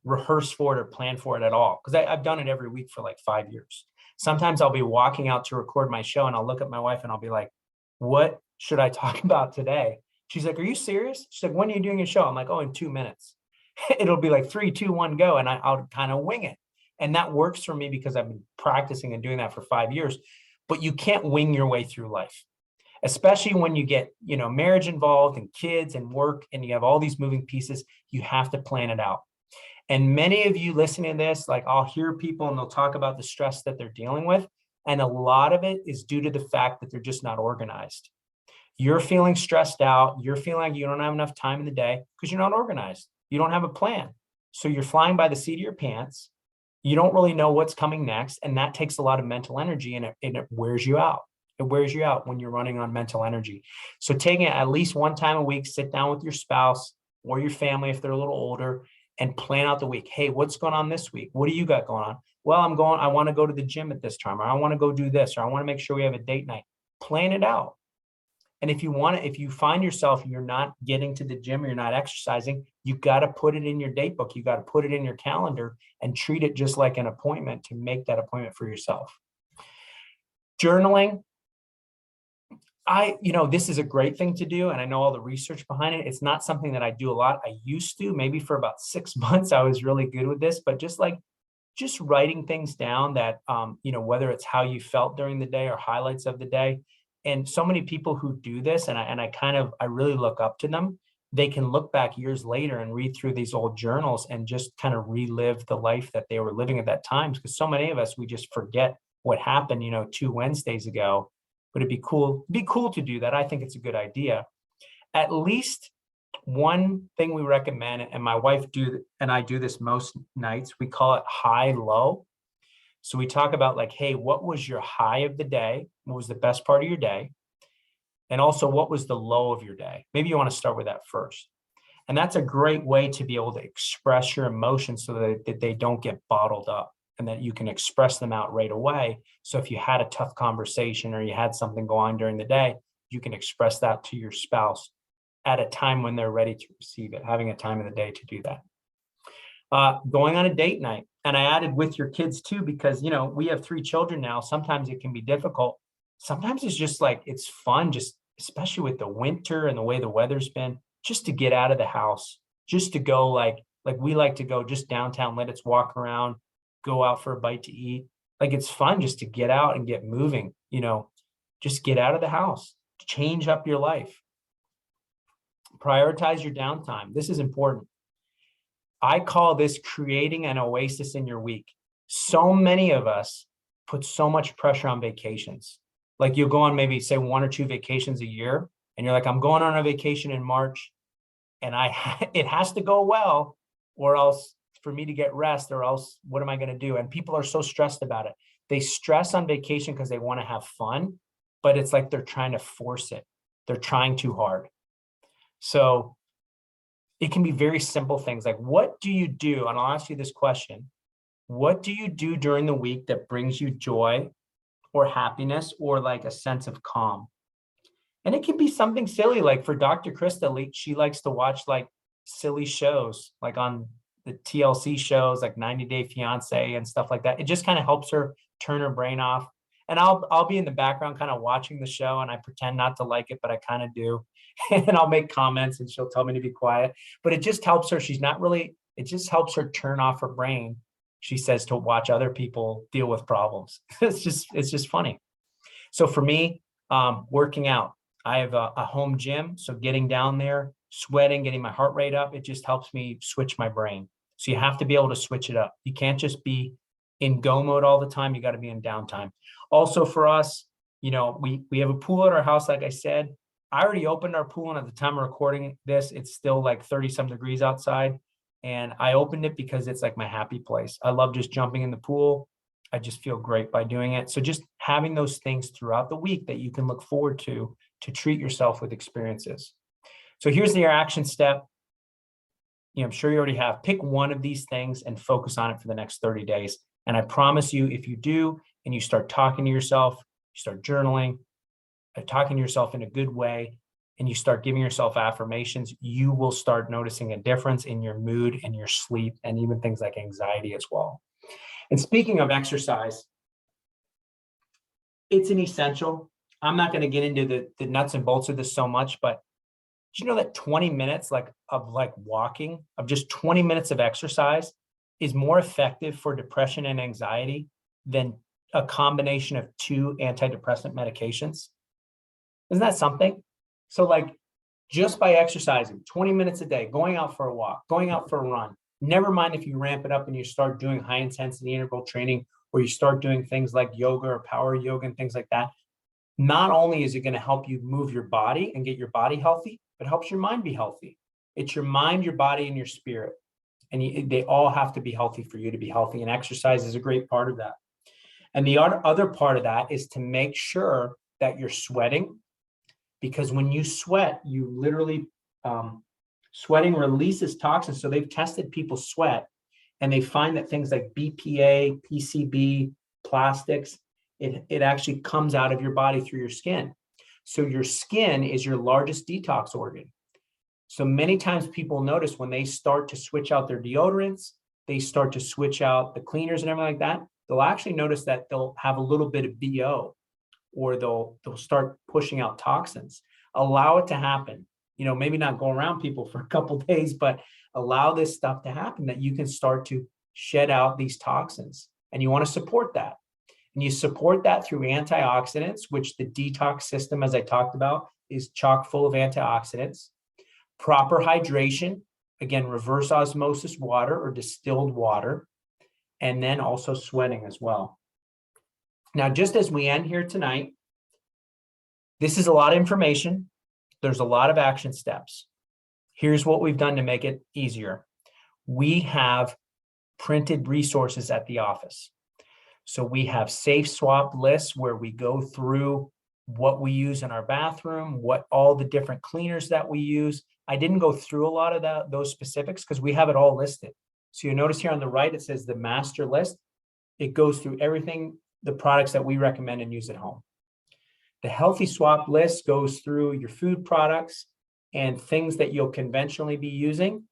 rehearse for it or plan for it at all, because I've done it every week for like 5 years. Sometimes I'll be walking out to record my show and I'll look at my wife and I'll be like, what should I talk about today? She's like, are you serious? She's like, when are you doing your show? I'm like, oh, in 2 minutes. It'll be like 3, 2, 1, go. And I'll kind of wing it. And that works for me because I've been practicing and doing that for 5 years. But you can't wing your way through life, especially when you get, marriage involved and kids and work, and you have all these moving pieces. You have to plan it out. And many of you listening to this, like I'll hear people and they'll talk about the stress that they're dealing with. And a lot of it is due to the fact that they're just not organized. You're feeling stressed out. You're feeling like you don't have enough time in the day because you're not organized. You don't have a plan. So you're flying by the seat of your pants. You don't really know what's coming next. And that takes a lot of mental energy, and it wears you out. It wears you out when you're running on mental energy. So taking it at least one time a week, sit down with your spouse or your family if they're a little older and plan out the week. Hey, what's going on this week? What do you got going on? Well, I want to go to the gym at this time, or I want to go do this, or I want to make sure we have a date night. Plan it out. And if you find yourself, you're not getting to the gym or you're not exercising, you got to put it in your date book. You got to put it in your calendar and treat it just like an appointment to make that appointment for yourself. Journaling. This is a great thing to do. And I know all the research behind it. It's not something that I do a lot. I used to, maybe for about 6 months, I was really good with this, but just writing things down that, whether it's how you felt during the day or highlights of the day. And so many people who do this, and I really look up to them. They can look back years later and read through these old journals and just kind of relive the life that they were living at that time. Because so many of us, we just forget what happened, 2 Wednesdays ago. But it'd be cool to do that. I think it's a good idea. At least one thing we recommend, and my wife and I do this most nights, we call it high low. So we talk about like, hey, what was your high of the day? What was the best part of your day? And also, what was the low of your day? Maybe you want to start with that first. And that's a great way to be able to express your emotions so that they don't get bottled up, and that you can express them out right away. So if you had a tough conversation or you had something go on during the day, you can express that to your spouse at a time when they're ready to receive it, having a time of the day to do that. Going on a date night. And I added with your kids too, because, we have 3 children now. Sometimes it can be difficult. Sometimes it's just like, it's fun, just especially with the winter and the way the weather's been, just to get out of the house, just to go like we like to go just downtown, let us walk around, go out for a bite to eat. Like it's fun just to get out and get moving, just get out of the house, change up your life. Prioritize your downtime. This is important. I call this creating an oasis in your week. So many of us put so much pressure on vacations. Like you'll go on maybe say 1 or 2 vacations a year, and you're like, I'm going on a vacation in March, and it has to go well, or else for me to get rest, or else what am I going to do? And people are so stressed about it. They stress on vacation because they want to have fun, but it's like they're trying to force it. They're trying too hard. So it can be very simple things like, what do you do? And I'll ask you this question. What do you do during the week that brings you joy or happiness or like a sense of calm. And it can be something silly, like for Dr. Krista, she likes to watch like silly shows, like on the TLC shows, like 90 Day Fiance and stuff like that. It just kind of helps her turn her brain off. And I'll be in the background kind of watching the show, and I pretend not to like it, but I kind of do. And I'll make comments and she'll tell me to be quiet. But it just helps her. It just helps her turn off her brain, she says, to watch other people deal with problems. It's just funny. So for me, working out, I have a home gym. So getting down there, sweating, getting my heart rate up, it just helps me switch my brain. So you have to be able to switch it up. You can't just be in go mode all the time. You got to be in downtime. Also for us, we have a pool at our house. Like I said, I already opened our pool, and at the time of recording this, it's still like 30-some degrees outside. And I opened it because it's like my happy place. I love just jumping in the pool. I just feel great by doing it. So just having those things throughout the week that you can look forward to treat yourself with experiences. So here's the action step. I'm sure you already have. Pick one of these things and focus on it for the next 30 days. And I promise you, if you do, and you start talking to yourself, you start journaling, talking to yourself in a good way, and you start giving yourself affirmations, you will start noticing a difference in your mood and your sleep, and even things like anxiety as well. And speaking of exercise, it's an essential. I'm not going to get into the nuts and bolts of this so much, but do you know that 20 minutes of walking, of just 20 minutes of exercise, is more effective for depression and anxiety than a combination of 2 antidepressant medications? Isn't that something? So just by exercising 20 minutes a day, going out for a walk, going out for a run, never mind if you ramp it up and you start doing high intensity interval training, or you start doing things like yoga or power yoga and things like that. Not only is it going to help you move your body and get your body healthy, but it helps your mind be healthy. It's your mind, your body, and your spirit. And they all have to be healthy for you to be healthy. And exercise is a great part of that. And the other part of that is to make sure that you're sweating, because when you sweat, you literally, sweating releases toxins. So they've tested people's sweat, and they find that things like BPA, PCB, plastics, it actually comes out of your body through your skin. So your skin is your largest detox organ. So many times people notice when they start to switch out their deodorants, they start to switch out the cleaners and everything like that, they'll actually notice that they'll have a little bit of BO, or they'll start pushing out toxins. Allow it to happen. Maybe not go around people for a couple of days, but allow this stuff to happen, that you can start to shed out these toxins. And you want to support that. And you support that through antioxidants, which the detox system, as I talked about, is chock full of antioxidants. Proper hydration, again, reverse osmosis water or distilled water, and then also sweating as well. Now, just as we end here tonight, this is a lot of information. There's a lot of action steps. Here's what we've done to make it easier. We have printed resources at the office. So we have safe swap lists where we go through what we use in our bathroom, what all the different cleaners that we use. I didn't go through a lot of those specifics because we have it all listed. So you notice here on the right, it says the master list. It goes through everything, the products that we recommend and use at home. The healthy swap list goes through your food products and things that you'll conventionally be using,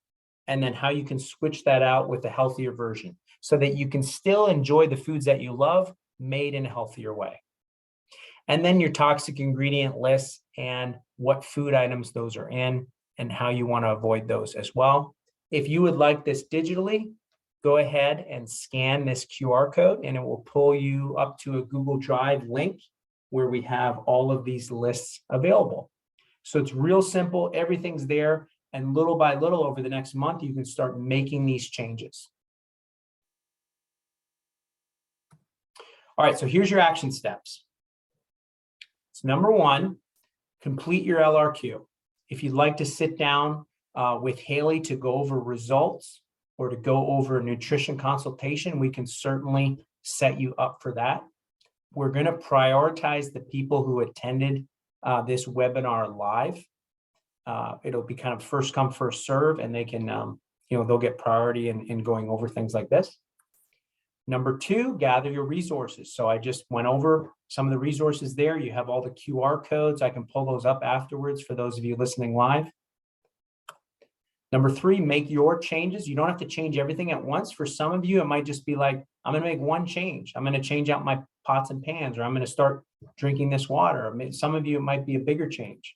and then how you can switch that out with a healthier version so that you can still enjoy the foods that you love made in a healthier way. And then your toxic ingredient lists and what food items those are in and how you want to avoid those as well. If you would like this digitally, go ahead and scan this QR code and it will pull you up to a Google Drive link where we have all of these lists available. So it's real simple, everything's there, and little by little over the next month, you can start making these changes. All right, so here's your action steps. So number one, complete your LRQ. If you'd like to sit down with Haley to go over results or to go over a nutrition consultation, we can certainly set you up for that. We're going to prioritize the people who attended this webinar live. It'll be kind of first come, first serve, and they can, they'll get priority in going over things like this. Number two, gather your resources. So I just went over Some of the resources there, you have all the QR codes. I can pull those up afterwards for those of you listening live. Number 3, make your changes. You don't have to change everything at once. For some of you, it might just be like, I'm going to make one change. I'm going to change out my pots and pans, or I'm going to start drinking this water. Some of you, it might be a bigger change.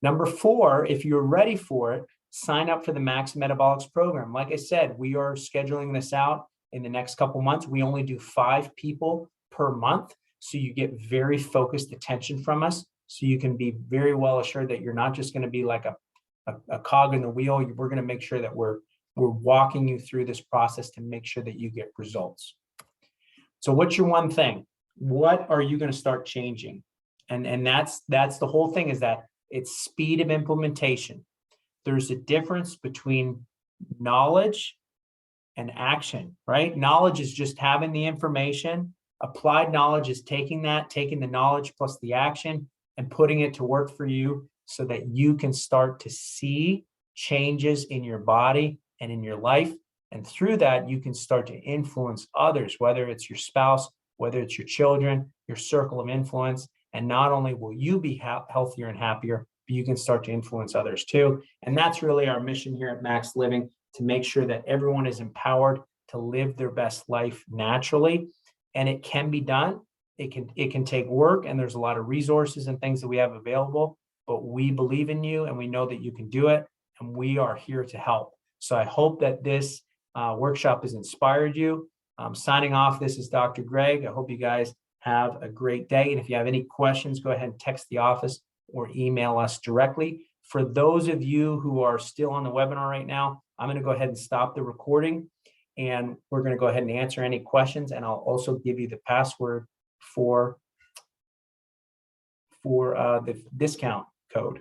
Number 4, if you're ready for it, sign up for the Max Metabolics program. Like I said, we are scheduling this out in the next couple months. We only do 5 people per month. So you get very focused attention from us. So you can be very well assured that you're not just going to be like a cog in the wheel. We're going to make sure that we're walking you through this process to make sure that you get results. So what's your one thing? What are you going to start changing? And that's the whole thing, is that it's speed of implementation. There's a difference between knowledge and action, right? Knowledge is just having the information. Applied knowledge is taking the knowledge plus the action and putting it to work for you so that you can start to see changes in your body and in your life. And through that, you can start to influence others, whether it's your spouse, whether it's your children, your circle of influence. And not only will you be healthier and happier, but you can start to influence others too. And that's really our mission here at Max Living, to make sure that everyone is empowered to live their best life naturally. And it can be done. It can take work, and there's a lot of resources and things that we have available, but we believe in you and we know that you can do it, and we are here to help. So I hope that this workshop has inspired you. Signing off, this is Dr. Greg. I hope you guys have a great day. And if you have any questions, go ahead and text the office or email us directly. For those of you who are still on the webinar right now, I'm going to go ahead and stop the recording, and we're going to go ahead and answer any questions. And I'll also give you the password for the discount code.